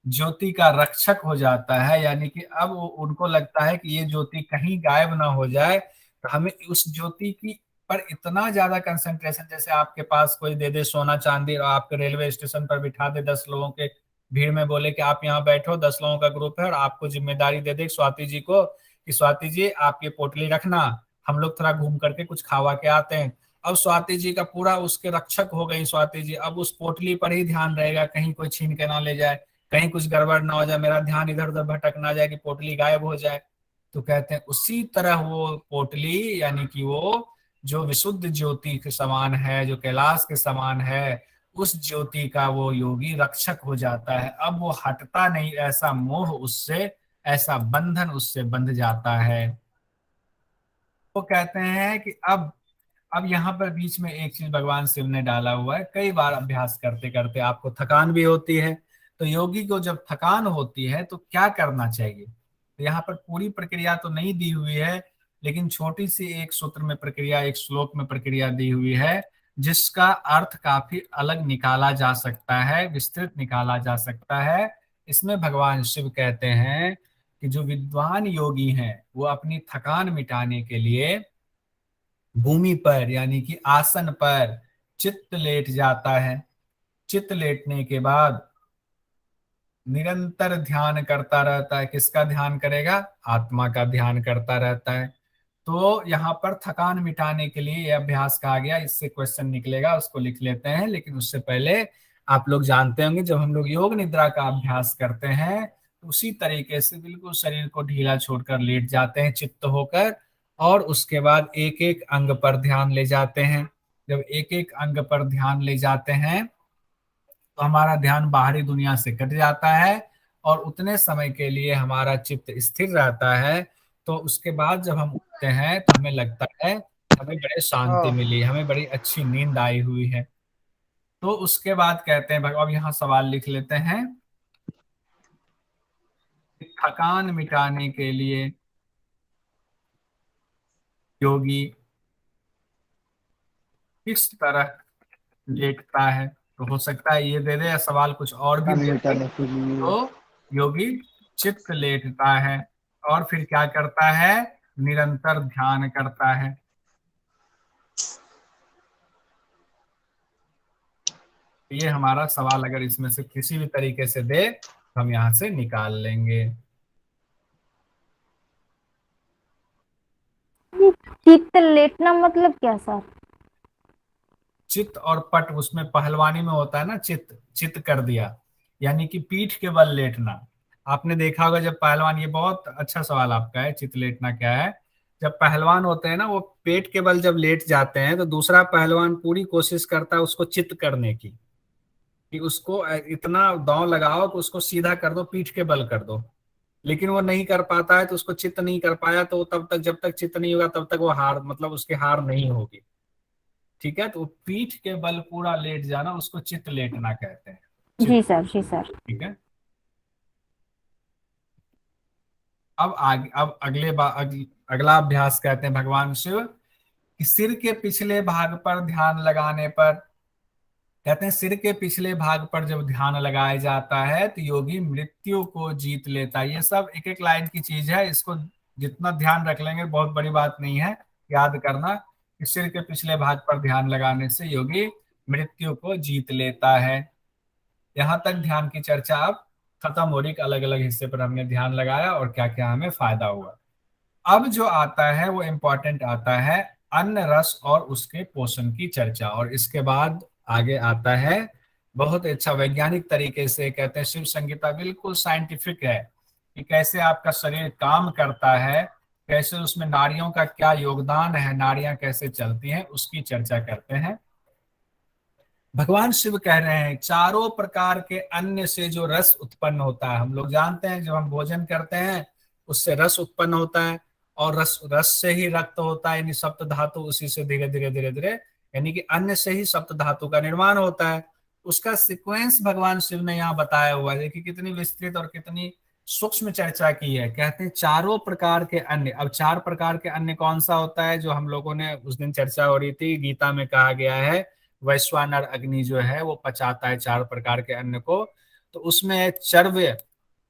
ज्योति का रक्षक हो जाता है, यानी कि अब उनको लगता है कि ये ज्योति कहीं गायब ना हो जाए, तो हमें उस ज्योति की पर इतना ज्यादा कंसंट्रेशन, जैसे आपके पास कोई दे दे सोना चांदी और आपके रेलवे स्टेशन पर बिठा दे 10 लोगों के भीड़ में, बोले कि आप यहाँ बैठो, 10 लोगों का ग्रुप है, और आपको जिम्मेदारी दे दे स्वाति जी को कि स्वाति जी आप ये पोटली रखना, हम लोग थोड़ा घूम करके कुछ खावा के आते हैं। अब स्वाति जी का पूरा उसके रक्षक हो गई स्वाति जी, अब उस पोटली पर ही ध्यान रहेगा, कहीं कोई छीन के ना ले जाए, कहीं कुछ गड़बड़ ना हो जाए, मेरा ध्यान इधर उधर भटक ना जाए कि पोटली गायब हो जाए। तो कहते हैं उसी तरह वो पोटली, यानी कि वो जो विशुद्ध ज्योति के समान है, जो कैलाश के समान है, उस ज्योति का वो योगी रक्षक हो जाता है। अब वो हटता नहीं, ऐसा मोह उससे, ऐसा बंधन उससे बंध जाता है। वो कहते हैं कि अब यहाँ पर बीच में एक चीज भगवान शिव ने डाला हुआ है, कई बार अभ्यास करते करते आपको थकान भी होती है, तो योगी को जब थकान होती है तो क्या करना चाहिए। तो यहाँ पर पूरी प्रक्रिया तो नहीं दी हुई है, लेकिन छोटी सी एक सूत्र में प्रक्रिया, एक श्लोक में प्रक्रिया दी हुई है जिसका अर्थ काफी अलग निकाला जा सकता है, विस्तृत निकाला जा सकता है। इसमें भगवान शिव कहते हैं कि जो विद्वान योगी हैं वो अपनी थकान मिटाने के लिए भूमि पर यानी कि आसन पर चित्त लेट जाता है। चित्त लेटने के बाद निरंतर ध्यान करता रहता है। किसका ध्यान करेगा? आत्मा का ध्यान करता रहता है। तो यहाँ पर थकान मिटाने के लिए यह अभ्यास कहा गया। इससे क्वेश्चन निकलेगा, उसको लिख लेते हैं। लेकिन उससे पहले आप लोग जानते होंगे जब हम लोग योग निद्रा का अभ्यास करते हैं तो उसी तरीके से बिल्कुल शरीर को ढीला छोड़कर लेट जाते हैं चित्त होकर, और उसके बाद एक एक अंग पर ध्यान ले जाते हैं। जब एक एक अंग पर ध्यान ले जाते हैं तो हमारा ध्यान बाहरी दुनिया से कट जाता है और उतने समय के लिए हमारा चित्त स्थिर रहता है। तो उसके बाद जब हम उठते हैं तो हमें लगता है हमें बड़े शांति मिली, हमें बड़ी अच्छी नींद आई हुई है। तो उसके बाद कहते हैं भगवान, यहाँ सवाल लिख लेते हैं, थकान मिटाने के लिए योगी किस तरह लेटता है? तो हो सकता है ये दे दे या सवाल कुछ और भी कान दे दे। मिटाने के लिए तो योगी चित्त लेटता है और फिर क्या करता है? निरंतर ध्यान करता है। ये हमारा सवाल अगर इसमें से किसी भी तरीके से दे तो हम यहां से निकाल लेंगे। चित्त लेटना मतलब क्या सर? चित्त और पट उसमें पहलवानी में होता है ना, चित्त चित्त कर दिया यानी कि पीठ के बल लेटना। आपने देखा होगा जब पहलवान, ये बहुत अच्छा सवाल आपका है, चित्त लेटना क्या है? जब पहलवान होते हैं ना वो पेट के बल जब लेट जाते हैं तो दूसरा पहलवान पूरी कोशिश करता है उसको चित्त करने की, कि उसको इतना दांव लगाओ कि उसको सीधा कर दो, पीठ के बल कर दो। लेकिन वो नहीं कर पाता है तो उसको चित्त नहीं कर पाया, तो वो तब तक, जब तक चित्त नहीं होगा तब तक वो हार, मतलब उसकी हार नहीं होगी। ठीक है, तो पीठ के बल पूरा लेट जाना उसको चित्त लेटना कहते हैं। जी चित्त। सर, जी सर। ठीक है। अब आगे, अब अगला अभ्यास कहते हैं भगवान शिव कि सिर के पिछले भाग पर ध्यान लगाने पर, कहते हैं सिर के पिछले भाग पर जब ध्यान लगाया जाता है तो योगी मृत्यु को जीत लेता है। ये सब एक एक लाइन की चीज है, इसको जितना ध्यान रख लेंगे बहुत बड़ी बात नहीं है याद करना कि सिर के पिछले भाग पर ध्यान लगाने से योगी मृत्यु को जीत लेता है। यहाँ तक ध्यान की चर्चा अब खत्म हो रही, अलग अलग हिस्से पर हमने ध्यान लगाया और क्या क्या हमें फायदा हुआ। अब जो आता है वो इम्पोर्टेंट आता है अन्न रस और उसके पोषण की चर्चा, और इसके बाद आगे आता है बहुत अच्छा वैज्ञानिक तरीके से, कहते हैं शिव संगीता बिल्कुल साइंटिफिक है कि कैसे आपका शरीर काम करता है, कैसे उसमें नाड़ियों का क्या योगदान है, नाड़ियां कैसे चलती हैं, उसकी चर्चा करते हैं। भगवान शिव कह रहे हैं चारों प्रकार के अन्न से जो रस उत्पन्न होता है, हम लोग जानते हैं जब हम भोजन करते हैं उससे रस उत्पन्न होता है, और रस रस से ही रक्त होता है, यानी सप्त धातु उसी से धीरे धीरे धीरे धीरे, यानी कि अन्न से ही सप्त धातु का निर्माण होता है। उसका सीक्वेंस भगवान शिव ने यहाँ बताया हुआ है। देखिए कितनी विस्तृत और कितनी सूक्ष्म चर्चा की है। कहते हैं चारों प्रकार के अन्न। अब चार प्रकार के अन्न कौन सा होता है? जो हम लोगों ने उस दिन चर्चा हो रही थी, गीता में कहा गया है वैश्वानर अग्नि जो है वो पचाता है चार प्रकार के अन्न को। तो उसमें है चर्व्य,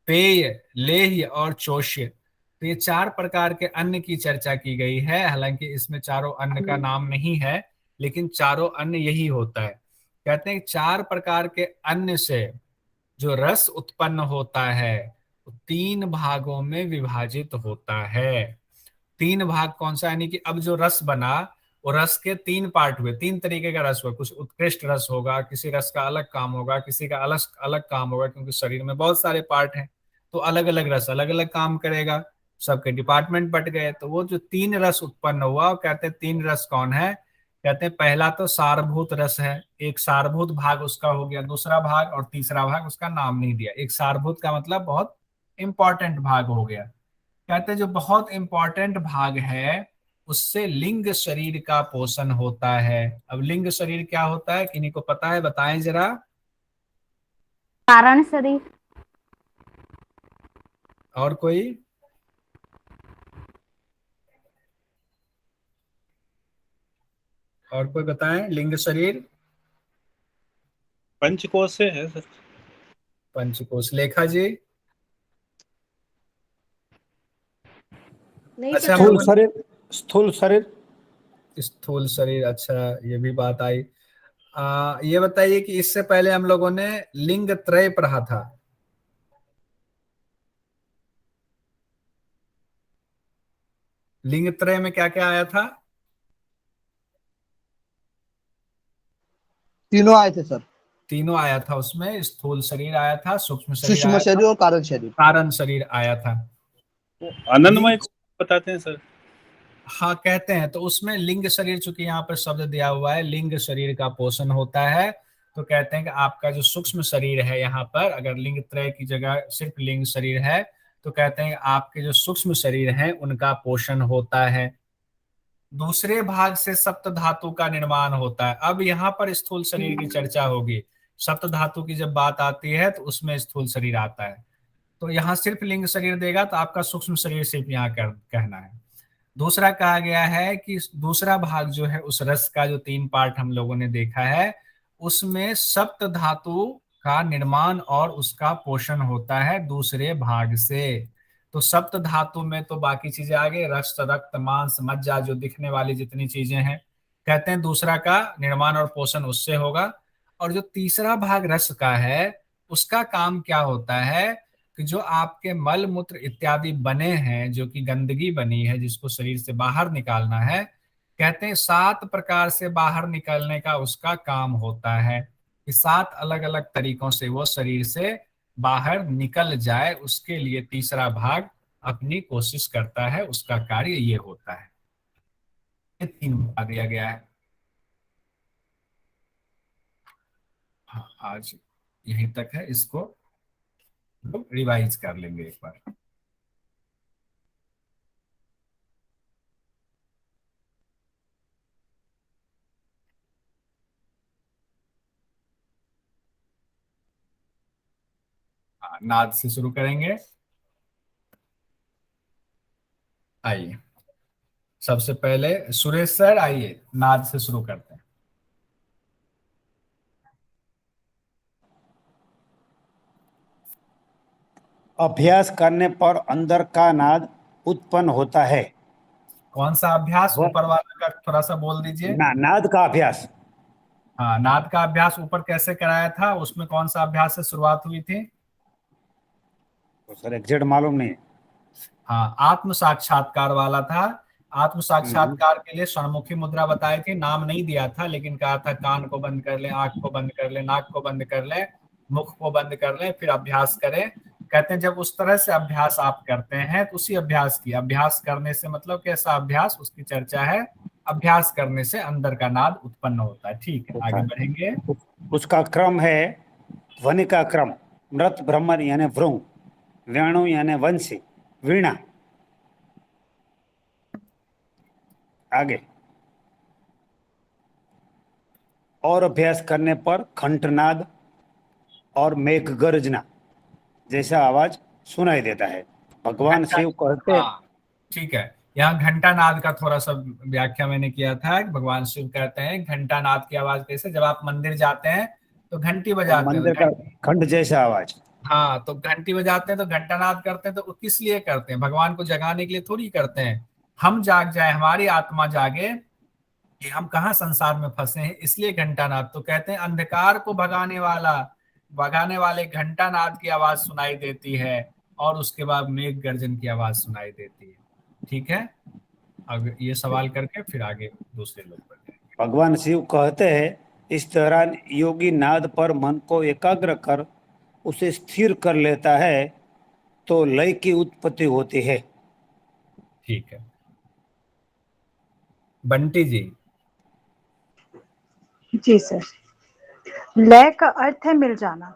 पेय, लेह्य और चोष्य। तो ये चार प्रकार के अन्न की चर्चा की गई है। हालांकि इसमें चारों अन्न का नाम नहीं है, लेकिन चारों अन्न यही होता है। कहते हैं चार प्रकार के अन्न से जो रस उत्पन्न होता है वो तीन भागों में विभाजित होता है। तीन भाग कौन सा? यानी कि अब जो रस बना वो रस के तीन पार्ट हुए, तीन तरीके का रस हुआ। कुछ उत्कृष्ट रस होगा, किसी रस का अलग काम होगा, किसी का अलग अलग काम होगा, क्योंकि शरीर में बहुत सारे पार्ट हैं तो अलग अलग रस अलग अलग काम करेगा, सबके डिपार्टमेंट बट गए। तो वो जो तीन रस उत्पन्न हुआ, वो कहते हैं तीन रस कौन है? कहते हैं पहला तो सारभूत रस है, एक सारभूत भाग उसका हो गया, दूसरा भाग और तीसरा भाग उसका नाम नहीं दिया। एक सारभूत का मतलब बहुत इंपॉर्टेंट भाग हो गया। कहते हैं जो बहुत इंपॉर्टेंट भाग है उससे लिंग शरीर का पोषण होता है। अब लिंग शरीर क्या होता है, किन्हीं को पता है? बताएं जरा। कारण शरीर। और कोई? और कोई बताएं लिंग शरीर। पंचकोश से है सर। पंचकोश। लेखा जी। नहीं अच्छा, हम पता। स्थूल लोगों शरीर, स्थूल शरीर। ने स्थूल शरीर, अच्छा, ये भी बात आई। ये बताइए कि इससे पहले हम लोगों ने लिंग त्रय पढ़ा था। लिंग त्रय में क्या क्या आया था? तीनों आए थे सर। तीनों आया था उसमें। स्थूल शरीर आया था, सूक्ष्म शरीर सूक्ष्म आया था, शरीर और कारण शरीर। कारण शरीर आया था। वो आनंदमय लिंग, को बताते हैं सर। हाँ कहते हैं। तो उसमें लिंग शरीर, चूंकि यहाँ पर शब्द दिया हुआ है लिंग शरीर का पोषण होता है, तो कहते हैं कि आपका जो सूक्ष्म शरीर है, यहाँ पर अगर लिंग त्रय की जगह सिर्फ लिंग शरीर है, तो कहते हैं कि आपके जो सूक्ष्म शरीर हैं उनका पोषण होता है। दूसरे भाग से सप्त धातु का निर्माण होता है। अब यहाँ पर स्थूल शरीर की चर्चा होगी। सप्त धातु की जब बात आती है तो उसमें स्थूल शरीर आता है। तो यहाँ सिर्फ लिंग शरीर देगा तो आपका सूक्ष्म शरीर सिर्फ यहाँ कहना है। दूसरा कहा गया है कि दूसरा भाग जो है उस रस का, जो 3 पार्ट हम लोगों ने देखा है, उसमें सप्त धातु का निर्माण और उसका पोषण होता है दूसरे भाग से। तो सप्त धातु में तो बाकी चीजें आ गई, रक्त, रक्त, मांस, मज्जा, जो दिखने वाली जितनी चीजें हैं, कहते हैं दूसरा का निर्माण और पोषण उससे होगा। और जो तीसरा भाग रस का है, उसका काम क्या होता है कि जो आपके मल मूत्र इत्यादि बने हैं, जो कि गंदगी बनी है जिसको शरीर से बाहर निकालना है, कहते हैं 7 प्रकार से बाहर निकलने का उसका काम होता है कि 7 अलग अलग तरीकों से वो शरीर से बाहर निकल जाए। उसके लिए तीसरा भाग अपनी कोशिश करता है, उसका कार्य ये होता है। ये 3 बता दिया गया है। हाँ, आज यहीं तक है, इसको लोग रिवाइज कर लेंगे एक बार। हाँ, नाद से शुरू करेंगे। आइए, सबसे पहले सुरेश सर, आइए नाद से शुरू करते हैं। अभ्यास करने पर अंदर का नाद उत्पन्न होता है। कौन सा अभ्यास? वह ऊपर वाला का थोड़ा सा बोल दीजिए। नाद का अभ्यास। हाँ, नाद का अभ्यास ऊपर कैसे कराया था? उसमें कौन सा अभ्यास से शुरुआत हुई थी? तो सर एग्जैक्ट मालूम नहीं है। हाँ, आत्म साक्षात्कार वाला था। आत्म साक्षात्कार के लिए षणमुखी मुद्रा बताई थी, नाम नहीं दिया था, लेकिन कहा था कान को बंद कर ले, आंख को बंद कर ले, नाक को बंद कर ले, मुख को बंद कर ले, फिर अभ्यास करें। कहते हैं जब उस तरह से अभ्यास आप करते हैं तो उसी अभ्यास की, अभ्यास करने से मतलब कैसा अभ्यास, उसकी चर्चा है। अभ्यास करने से अंदर का नाद उत्पन्न होता है। ठीक है, आगे बढ़ेंगे। उसका क्रम है ध्वनि का क्रम। मृत, ब्रह्मन यानी भ्रूण, वेणु यानी वंशी, वीणा। आगे और अभ्यास करने पर घंटनाद और मेघ गर्जना जैसा आवाज सुनाई देता है। भगवान शिव कहते हैं। हाँ, ठीक है। यहाँ घंटा नाद का थोड़ा सा व्याख्या मैंने किया था कि भगवान शिव कहते हैं घंटा नाद की आवाज कैसे, जब आप मंदिर जाते हैं तो घंटी बजाते हो, मंदिर का घंट जैसा आवाज। हाँ, तो घंटी बजाते हैं तो घंटा नाद करते हैं, तो वो किस लिए करते हैं? भगवान को जगाने के लिए थोड़ी करते हैं। हम जाग जाए, हमारी आत्मा जागे कि हम कहाँ संसार में फंसे हैं, इसलिए घंटा नाद। तो कहते हैं अंधकार को भगाने वाले घंटा नाद की आवाज सुनाई देती है, और उसके बाद मेघ गर्जन की आवाज सुनाई देती है। ठीक है, अब ये सवाल करके फिर आगे दूसरे लोग बढ़ते हैं। भगवान शिव कहते हैं इस दौरान योगी नाद पर मन को एकाग्र कर उसे स्थिर कर लेता है तो लय की उत्पत्ति होती है। ठीक है, बंटी जी। जी सर। लय का अर्थ है मिल जाना,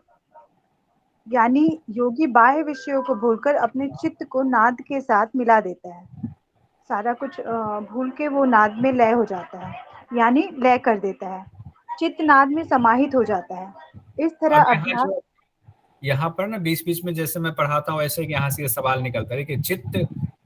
यानी योगी बाह्य विषयों को भूलकर अपने चित्त को नाद के साथ मिला देता है। सारा कुछ भूल के वो नाद में लय हो जाता है, यानी लय कर देता है, चित्त नाद में समाहित हो जाता है। इस तरह अब अभ्यास। यहाँ पर ना बीच बीच में जैसे मैं पढ़ाता हूँ वैसे कि यहाँ से ये सवाल निकलता है कि चित्त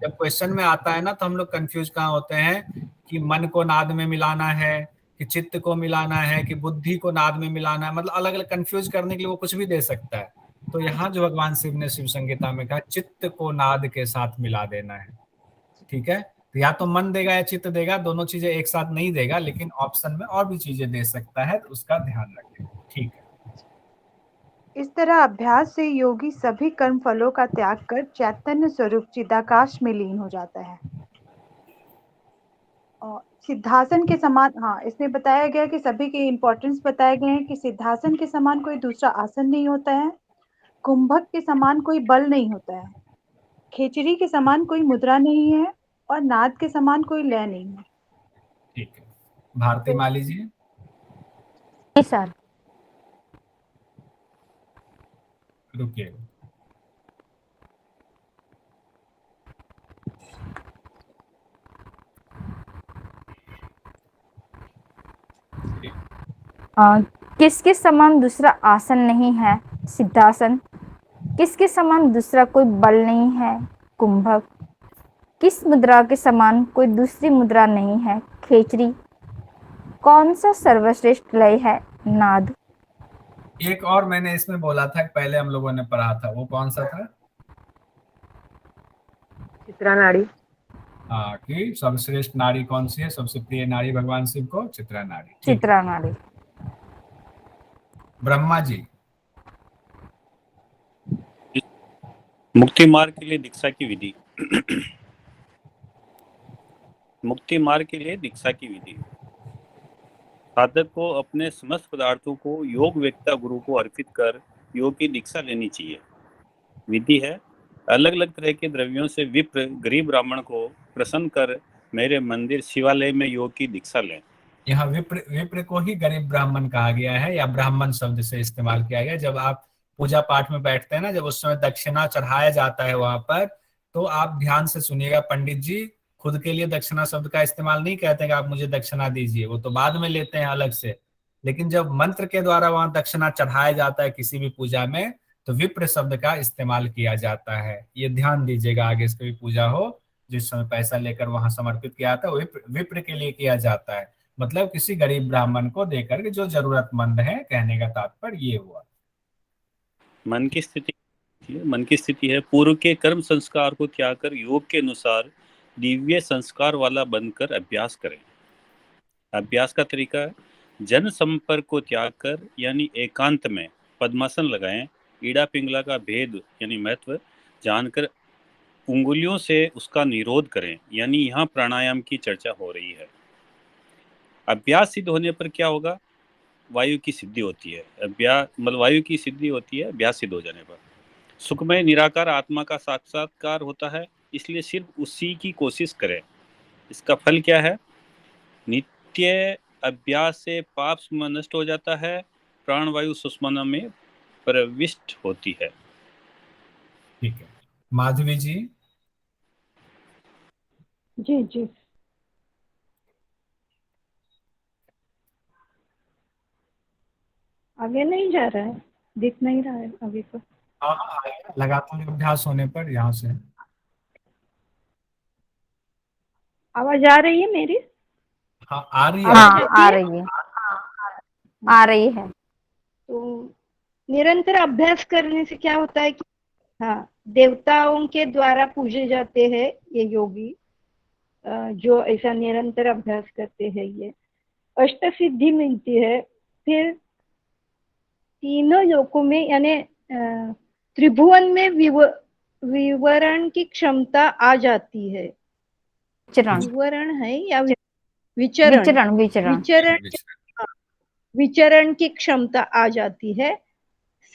जब क्वेश्चन में आता है ना, तो हम लोग कंफ्यूज कहाँ होते हैं कि मन को नाद में मिलाना है कि चित्त को मिलाना है कि बुद्धि को नाद में मिलाना है, मतलब अलग अलग कंफ्यूज करने के लिए वो कुछ भी दे सकता है। तो यहाँ जो भगवान शिव ने शिव संहिता में कहा चित्त को नाद के साथ मिला देना है, ठीक है। तो या तो मन देगा या चित्त देगा, दोनों चीजें एक साथ नहीं देगा, लेकिन ऑप्शन में और भी चीजें दे सकता है, तो उसका ध्यान रखें, ठीक है। इस तरह अभ्यास से योगी सभी कर्म फलों का त्याग कर चैतन्य स्वरूप चिदाकाश में लीन हो जाता है। और सिद्धासन के समान, हाँ, इसमें बताया गया कि सभी के इम्पोर्टेंस बताए गए हैं कि सिद्धासन के समान कोई दूसरा आसन नहीं होता है, कुंभक के समान कोई बल नहीं होता है, खेचरी के समान कोई मुद्रा नहीं है और नाद के समान कोई लय नहीं है। ठीक है, भारती माली जी। जी सर। रुकिए। किसके समान दूसरा आसन नहीं है, सिद्धासन। किसके समान दूसरा कोई बल नहीं है, कुंभक। किस मुद्रा के समान कोई दूसरी मुद्रा नहीं है, खेचरी। कौन सा सर्वश्रेष्ठ लय है, नाद। एक और मैंने इसमें बोला था, पहले हम लोगों ने पढ़ा था, वो कौन सा था? चित्रा नाड़ी। हाँ, कि सर्वश्रेष्ठ नारी कौन सी है, सबसे प्रिय नारी भगवान शिव को चित्रा नारी। चित्रा नाड़ी। ब्रह्मा जी। मुक्ति मार्ग के लिए दीक्षा की विधि। मुक्ति मार्ग के लिए दीक्षा की विधि। साधक को अपने समस्त पदार्थों को योग वेत्ता गुरु को अर्पित कर योग की दीक्षा लेनी चाहिए। विधि है, अलग अलग तरह के द्रव्यों से विप्र गरीब ब्राह्मण को प्रसन्न कर मेरे मंदिर शिवालय में योग की दीक्षा लें। यहाँ विप्र को ही गरीब ब्राह्मण कहा गया है, या ब्राह्मण शब्द से इस्तेमाल किया गया। जब आप पूजा पाठ में बैठते हैं ना, जब उस समय दक्षिणा चढ़ाया जाता है वहां पर, तो आप ध्यान से सुनिएगा, पंडित जी खुद के लिए दक्षिणा शब्द का इस्तेमाल नहीं कहते हैं कि आप मुझे दक्षिणा दीजिए, वो तो बाद में लेते हैं अलग से। लेकिन जब मंत्र के द्वारा वहां दक्षिणा चढ़ाया जाता है किसी भी पूजा में, तो विप्र शब्द का इस्तेमाल किया जाता है। ये ध्यान दीजिएगा, आगे इसकी भी पूजा हो, जिस समय पैसा लेकर वहां समर्पित किया जाता है, विप्र के लिए किया जाता है, मतलब किसी गरीब ब्राह्मण को देकर के जो जरूरतमंद है, कहने का तात्पर्य ये हुआ। मन की स्थिति है, पूर्व के कर्म संस्कार को त्याग कर योग के अनुसार दिव्य संस्कार वाला बनकर अभ्यास करें। अभ्यास का तरीका है, जन संपर्क को त्याग कर यानी एकांत में पद्मासन लगाएं। ईड़ा पिंगला का भेद यानी महत्व जानकर उंगलियों से उसका निरोध करें, यानी यहाँ प्राणायाम की चर्चा हो रही है। अभ्यास सिद्ध होने पर क्या होगा? वायु की सिद्धि होती है। अभ्यास मतलब वायु की सिद्धि होती है अभ्यास सिद्ध हो जाने पर। सुखमय निराकार आत्मा का साक्षात्कार होता है, इसलिए सिर्फ उसी की कोशिश करें। इसका फल क्या है? नित्य अभ्यास से पाप नष्ट हो जाता है, प्राणवायु सुषुम्ना में प्रविष्ट होती है। ठीक है, माधवी जी। जी जी। आगे नहीं जा रहा है, दिख नहीं रहा है अभी तो। लगातार अभ्यास होने पर यहाँ से आवाज आ रही है मेरी? हाँ, आ रही है। हाँ, आ रही है, आ रही है। तो निरंतर अभ्यास करने से क्या होता है कि हाँ, देवताओं के द्वारा पूजे जाते हैं ये योगी, जो ऐसा निरंतर अभ्यास करते हैं। ये अष्ट सिद्धि मिलती है, फिर तीनों लोकों में यानी त्रिभुवन में विवरण की क्षमता आ जाती है। विवरण है या विचरण विचरण की क्षमता आ जाती है।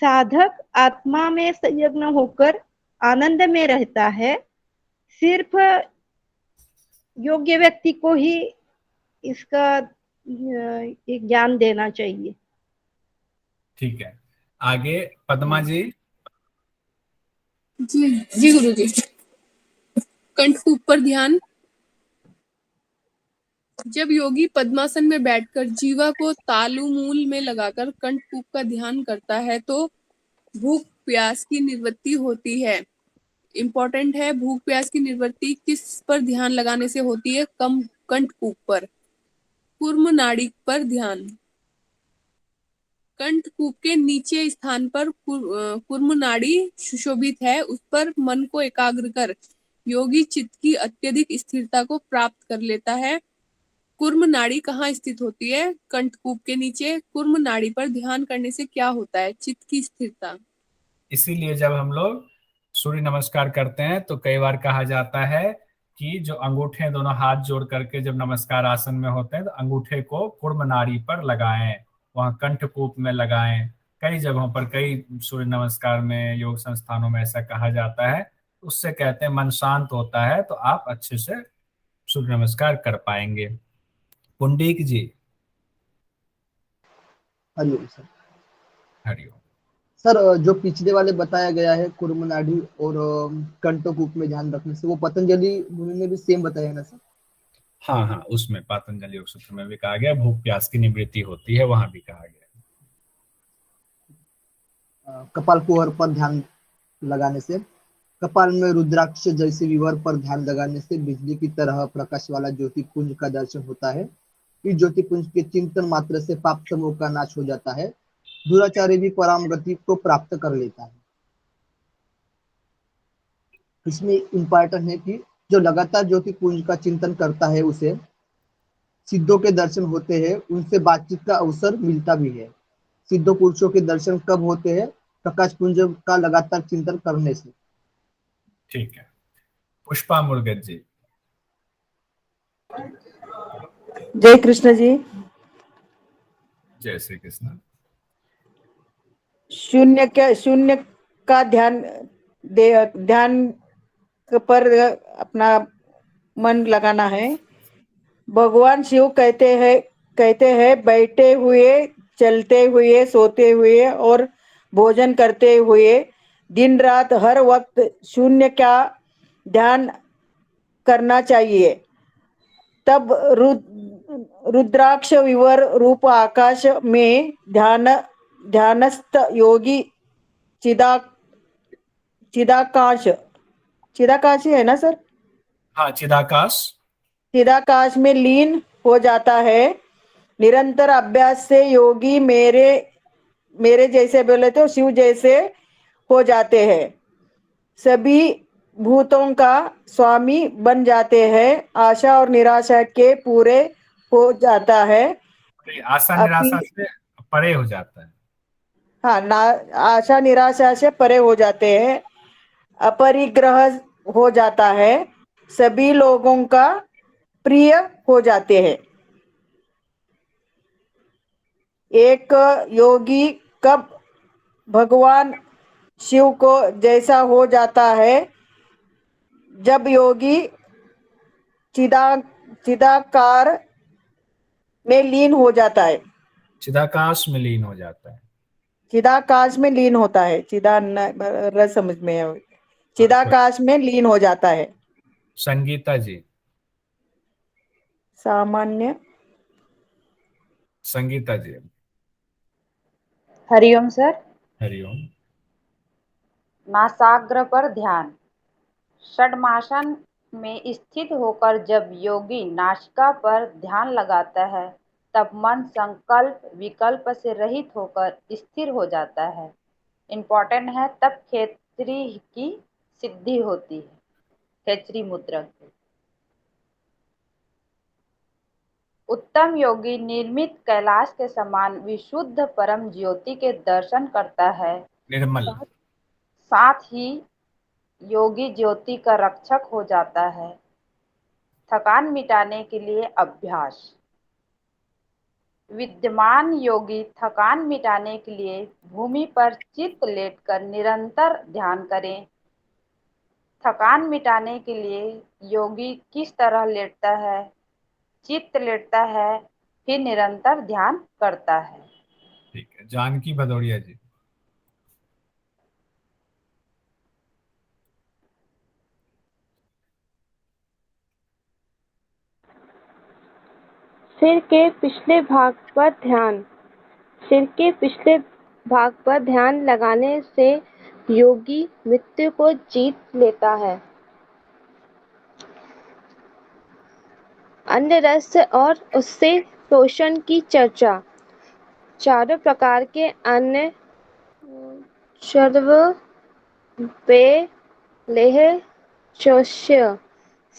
साधक आत्मा में संलग्न होकर आनंद में रहता है। सिर्फ योग्य व्यक्ति को ही इसका एक ज्ञान देना चाहिए। ठीक है, आगे पद्मा जी। जी जी गुरु जी। कंठ के ऊपर ध्यान। जब योगी पद्मासन में बैठकर जीवा को तालु मूल में लगाकर कंठ कूप का ध्यान करता है तो भूख प्यास की निवृत्ति होती है। इम्पोर्टेंट है, भूख प्यास की निवृत्ति किस पर ध्यान लगाने से होती है? कंठ कूप पर। कूर्म नाड़ी पर ध्यान। कंठकूप के नीचे स्थान पर कूर्म नाड़ी सुशोभित है, उस पर मन को एकाग्र कर योगी चित्त की अत्यधिक स्थिरता को प्राप्त कर लेता है। कूर्म नाड़ी कहाँ स्थित होती है? कंठकूप के नीचे। कूर्म नाड़ी पर ध्यान करने से क्या होता है? चित्त की स्थिरता। इसीलिए जब हम लोग सूर्य नमस्कार करते हैं तो कई बार कहा जाता है कि जो अंगूठे दोनों हाथ जोड़ करके जब नमस्कार आसन में होते हैं तो अंगूठे को कूर्म नाड़ी पर लगाएं, वहां कंठकूप में लगाएं। कई जगहों पर, कई सूर्य नमस्कार में, योग संस्थानों में ऐसा कहा जाता है। उससे कहते हैं मन शांत होता है तो आप अच्छे से सूर्य नमस्कार कर पाएंगे। पुंडीक जी। हरिओम सर। हरिओम। सर जो पिछले वाले बताया गया है कूर्म नाड़ी और कंठकूप में ध्यान रखने से, वो पतंजलि मुनि ने भी सेम बताया है ना सर? हाँ हाँ, उसमें पातंजलि योग सूत्र में भी कहा गया, भूख प्यास की निवृत्ति होती है, वहां भी कहा गया। कपाल कुहर पर ध्यान लगाने से, कपाल में रुद्राक्ष जैसे विवर पर ध्यान लगाने से बिजली की तरह प्रकाश वाला ज्योति पुंज का दर्शन होता है। इस ज्योति पुंज के चिंतन मात्र से पाप समूह का नाश हो जाता है, दुराचारी भी परम गति को प्राप्त कर लेता है। इसमें इम्पोर्टेंट है कि जो लगातार ज्योति पुंज का चिंतन करता है उसे सिद्धों के दर्शन होते हैं, उनसे बातचीत का अवसर मिलता भी है। सिद्धों पुरुषों के दर्शन कब होते हैं? प्रकाश पुंज का लगातार चिंतन करने से। ठीक है। पुष्पा मुर्गत जी। जय कृष्ण जी। जय श्री कृष्ण। शून्य का ध्यान पर अपना मन लगाना है। भगवान शिव कहते हैं बैठे हुए, चलते हुए, सोते हुए और भोजन करते हुए दिन रात हर वक्त शून्य का ध्यान करना चाहिए। तब रुद्राक्ष विवर रूप आकाश में ध्यानस्थ योगी चिदाकाश है ना सर? हाँ, चिदाकाश में लीन हो जाता है। निरंतर अभ्यास से योगी मेरे जैसे बोले तो शिव जैसे हो जाते हैं, सभी भूतों का स्वामी बन जाते हैं, आशा और निराशा के पूरे हो जाता है। आशा निराशा से परे हो जाता है। हाँ, आशा निराशा से परे हो जाते हैं, अपरिग्रह हो जाता है, सभी लोगों का प्रिय हो जाते हैं। एक योगी कब भगवान शिव को जैसा हो जाता है? जब योगी चिदाकार में लीन हो जाता है। चिदाकाश में लीन हो जाता है। चिदाकाश में लीन होता है। समझ में है। चिदाकाश में लीन हो जाता है। संगीता जी। सामान्य। संगीता जी। हरिओम सर। हरिओम। नासाग्र पर ध्यान। षड्मासन में स्थित होकर जब योगी नासिका पर ध्यान लगाता है तब मन संकल्प विकल्प से रहित होकर स्थिर हो जाता है। इम्पोर्टेंट है, तब खेचरी की सिद्धि होती है, खेचरी मुद्रा की। उत्तम योगी निर्मित कैलाश के समान विशुद्ध परम ज्योति के दर्शन करता है। निर्मल। साथ ही योगी ज्योति का रक्षक हो जाता है। थकान मिटाने के लिए अभ्यास। विद्यमान योगी थकान मिटाने के लिए भूमि पर चित्त लेटकर निरंतर ध्यान करें। थकान मिटाने के लिए योगी किस तरह लेटता है? चित्त लेटता है, फिर निरंतर ध्यान करता है। ठीक है। जानकी भदौड़िया जी। सिर के पिछले भाग पर ध्यान। सिर के पिछले भाग पर ध्यान लगाने से योगी मृत्यु को जीत लेता है। अन्य रस और उससे पोषण की चर्चा। चारों प्रकार के अन्न चर्व पेय लेह चोष्य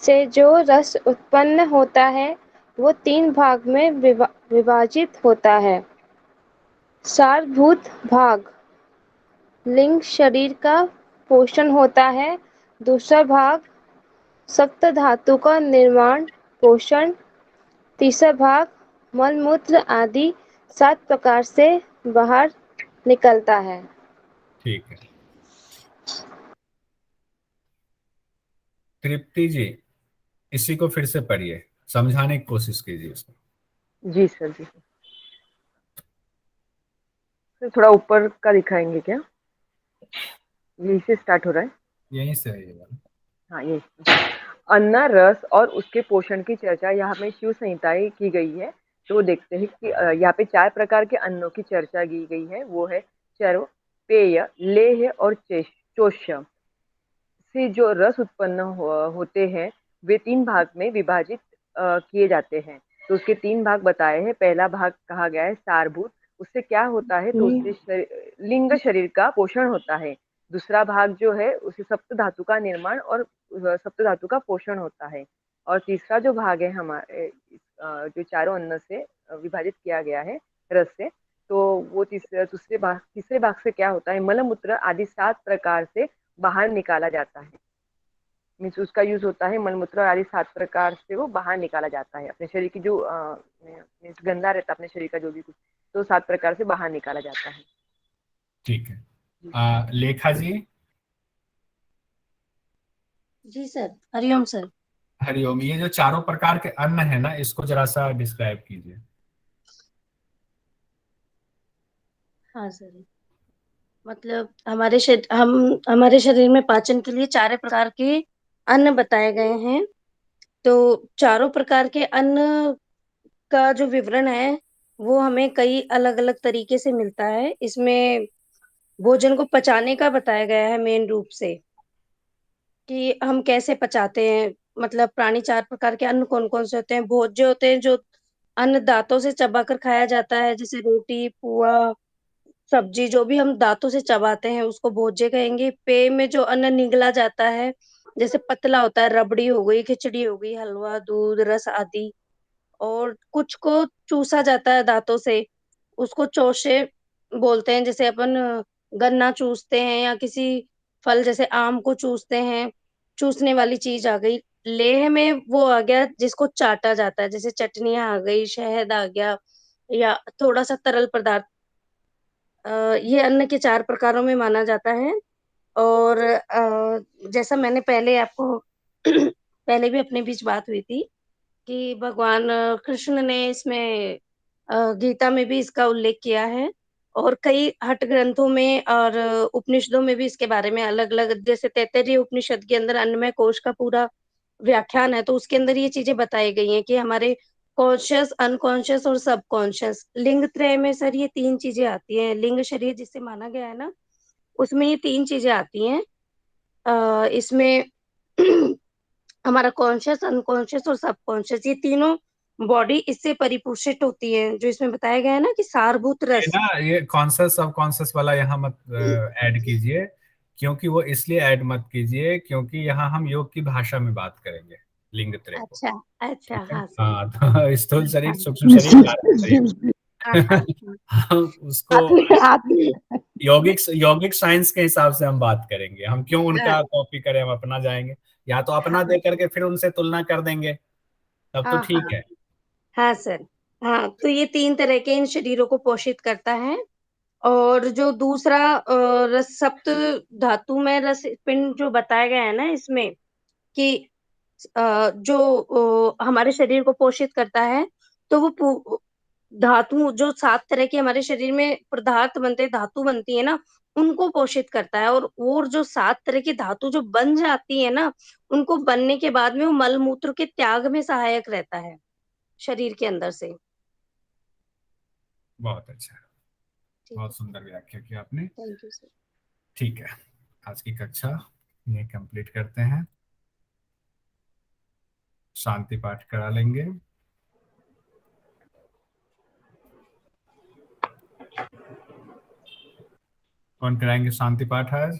से जो रस उत्पन्न होता है वो 3 भाग में विभाजित होता है। सारभूत भाग लिंग शरीर का पोषण होता है। दूसरा भाग सप्त धातु का निर्माण पोषण। तीसरा भाग मल मूत्र आदि 7 प्रकार से बाहर निकलता है। ठीक है। तृप्ति जी, इसी को फिर से पढ़िए, समझाने की कोशिश कीजिए इसको। जी सर, जी सर। थोड़ा ऊपर का दिखाएंगे क्या? यहीं से स्टार्ट हो रहा है? यहीं से है ये वाला। हाँ, ये अन्न रस और उसके पोषण की चर्चा यहाँ में शिव संहिताएं की गई है। तो देखते हैं कि यहाँ पे 4 प्रकार के अन्नों की चर्चा की गई है। वो है चर्व, पेय, लेह और चोष्य से जो रस उत्पन्न होते हैं वे 3 भाग में विभाजित किए जाते हैं। तो उसके 3 भाग बताए हैं। पहला भाग कहा गया है सारभूत। उससे क्या होता है? तो उससे लिंग शरीर का पोषण होता है। दूसरा भाग जो है उसे सप्त धातु का निर्माण और सप्त धातु का पोषण होता है। और तीसरा जो भाग है हमारे जो चारों अन्न से विभाजित किया गया है रस से, तो वो तीसरे भाग से क्या होता है? मलमूत्र आदि 7 प्रकार से बाहर निकाला जाता है। मीन्स उसका यूज होता है मलमूत्र आदि 7 प्रकार से वो बाहर निकाला जाता है। अपने शरीर की जो मीन्स गंदा रहता है अपने शरीर का जो भी कुछ, तो 7 प्रकार से बाहर निकाला जाता है। ठीक है। लेखा जी। जी सर, हरिओम सर। हरिओम। ये जो चारों प्रकार के अन्न है ना, इसको जरा सा डिस्क्राइब कीजिए। हाँ सर, मतलब हमारे शरीर में पाचन के लिए 4 प्रकार के अन्न बताए गए हैं। तो चारों प्रकार के अन्न का जो विवरण है वो हमें कई अलग अलग तरीके से मिलता है। इसमें भोजन को पचाने का बताया गया है मेन रूप से, कि हम कैसे पचाते हैं। मतलब प्राणी 4 प्रकार के अन्न कौन कौन से होते हैं। भोज्य होते हैं जो अन्न दांतों से चबाकर खाया जाता है, जैसे रोटी, पुआ, सब्जी, जो भी हम दांतों से चबाते हैं उसको भोज्य कहेंगे। पेय में जो अन्न निगला जाता है, जैसे पतला होता है, रबड़ी हो गई, खिचड़ी हो गई, हलवा, दूध, रस आदि। और कुछ को चूसा जाता है दांतों से, उसको चोषे बोलते हैं। जैसे अपन गन्ना चूसते हैं या किसी फल जैसे आम को चूसते हैं, चूसने वाली चीज आ गई। लेह में वो आ गया जिसको चाटा जाता है, जैसे चटनियां आ गई, शहद आ गया, या थोड़ा सा तरल पदार्थ। ये अन्न के 4 प्रकारों में माना जाता है। और जैसा मैंने पहले आपको पहले भी अपने बीच बात हुई थी कि भगवान कृष्ण ने इसमें गीता में भी इसका उल्लेख किया है, और कई हठ ग्रंथों में और उपनिषदों में भी इसके बारे में अलग अलग, जैसे तैत्तिरीय उपनिषद के अंदर अन्नमय कोश का पूरा व्याख्यान है, तो उसके अंदर ये चीजें बताई गई हैं कि हमारे कॉन्शियस, अनकॉन्शियस और सबकॉन्शियस। लिंग त्रय में सर ये 3 चीजें आती हैं। लिंग शरीर जिसे माना गया है ना, उसमें ये 3 चीजें आती हैं। इसमें हमारा कॉन्शियस, अनकॉन्शियस और सबकॉन्शियस, ये तीनों बॉडी इससे परिपोषित होती है। जो इसमें बताया गया है ना कि सारभूत ये रस। ना, ये कॉन्शियस सब कॉन्शियस वाला यहाँ मत ऐड कीजिए, क्योंकि वो इसलिए ऐड मत कीजिए क्योंकि यहाँ हम योग की भाषा में बात करेंगे लिंग त्रय को। अच्छा अच्छा, ठीक है। हाँ सर। हाँ, तो स्थूल शरीर, हाँ सूक्ष्म शरीर, कारण शरीर हाँ हाँ, हम उसको यौगिक साइंस के हिसाब से हम बात करेंगे। हम क्यों उनका कॉपी करें, हम अपना जाएंगे, या तो अपना दे करके फिर उनसे तुलना कर देंगे, तब तो हाँ हाँ ठीक है। हाँ सर। हाँ, तो ये 3 तरह के इन शरीरों को पोषित करता है। और जो दूसरा रस सप्त धातु में रस पिंड जो बताया गया है ना इसमें, कि जो हमारे शरीर को पोषित करता है, तो वो धातु जो 7 तरह के हमारे शरीर में पदार्थ बनते हैं, धातु बनती है ना, उनको पोषित करता है। और जो 7 तरह की धातु जो बन जाती है ना, उनको बनने के बाद में वो मल मूत्र के त्याग में सहायक रहता है शरीर के अंदर से। बहुत अच्छा, ठीक है बहुत सर, सुंदर व्याख्या किया आपने। Thank you sir. ठीक है, आज की कक्षा ये कंप्लीट करते हैं, शांति पाठ करा लेंगे। कौन कराएंगे शांति पाठ आज?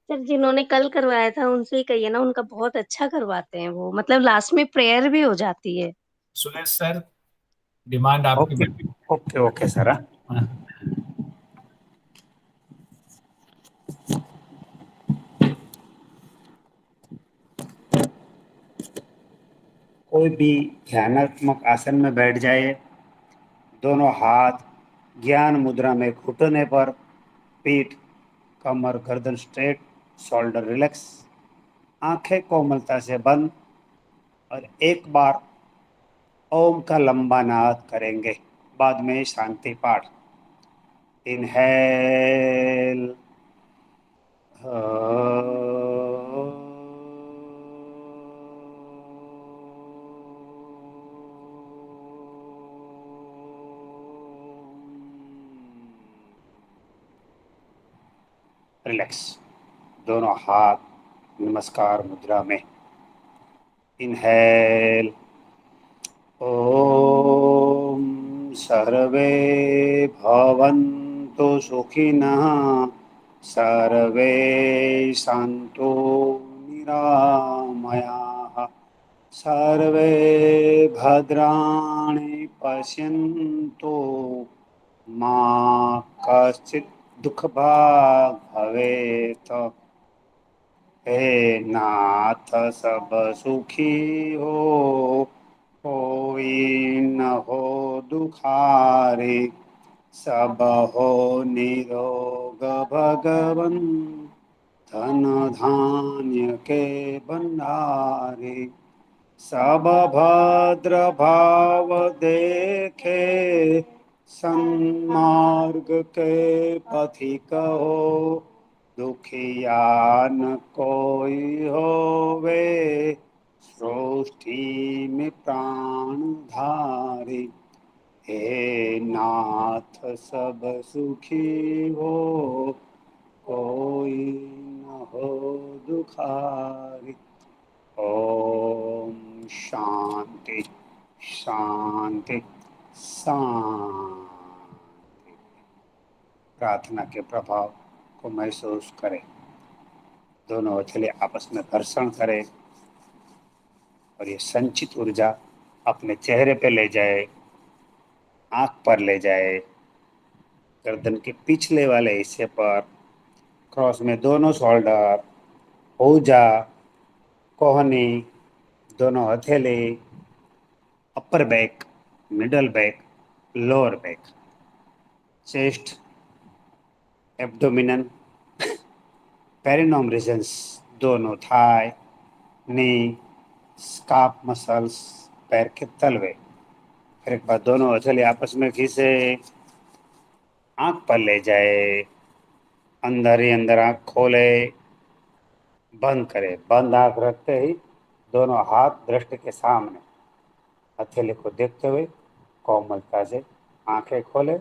सर जिन्होंने कल करवाया था उनसे ही कहिए ना, उनका बहुत अच्छा करवाते हैं वो, मतलब लास्ट में प्रेयर भी हो जाती है। सुरेश सर, डिमांड आपकी ओके बनी। Okay okay sir. हाँ। हाँ। कोई भी ध्यानात्मक आसन में बैठ जाए, दोनों हाथ ज्ञान मुद्रा में घुटने पर, पीठ कमर गर्दन स्ट्रेट, शोल्डर रिलैक्स, आंखें कोमलता से बंद, और एक बार ओम का लंबा नाद करेंगे, बाद में शांति पाठ। इनहेल, रिलैक्स, दोनों हाथ नमस्कार मुद्रा में। इनहेल, ओम सर्वे भवन्तु सुखिनः, सर्वे सन्तु निरामयाः, सर्वे भद्राणि पश्यन्तु, मा कश्चित् दुःखभाग् भवेत्। हे नाथ सब सुखी हो, कोई न हो दुखारे, सब हो निरोग भगवन, धन धान्य के भंडारे। सब भद्र भाव देखे, सन्मार्ग के पथिक हो, दुखिया न कोई होवे, सृष्टि में प्राण धारे। हे नाथ सब सुखी हो, कोई न हो दुखारी। ओम शांति शांति शांति। प्रार्थना के प्रभाव को महसूस करें। दोनों हथेली आपस में घर्षण करें और ये संचित ऊर्जा अपने चेहरे पे ले जाए, आंख पर ले जाए, गर्दन के पिछले वाले हिस्से पर, क्रॉस में दोनों शोल्डर, भुजा, कोहनी, दोनों हथेली, upper back, middle back, lower back, chest, abdominal, perineum regions, दोनों थाई, नी, स्काफ मसल्स, पैर के तलवे। फिर एक बार दोनों हथेली आपस में घिसे, आंख पर ले जाए, अंदर ही अंदर आंख खोले, बंद करे। बंद आंख रखते ही दोनों हाथ दृष्टि के सामने, हथेली को देखते हुए कोमलता से आंखें खोले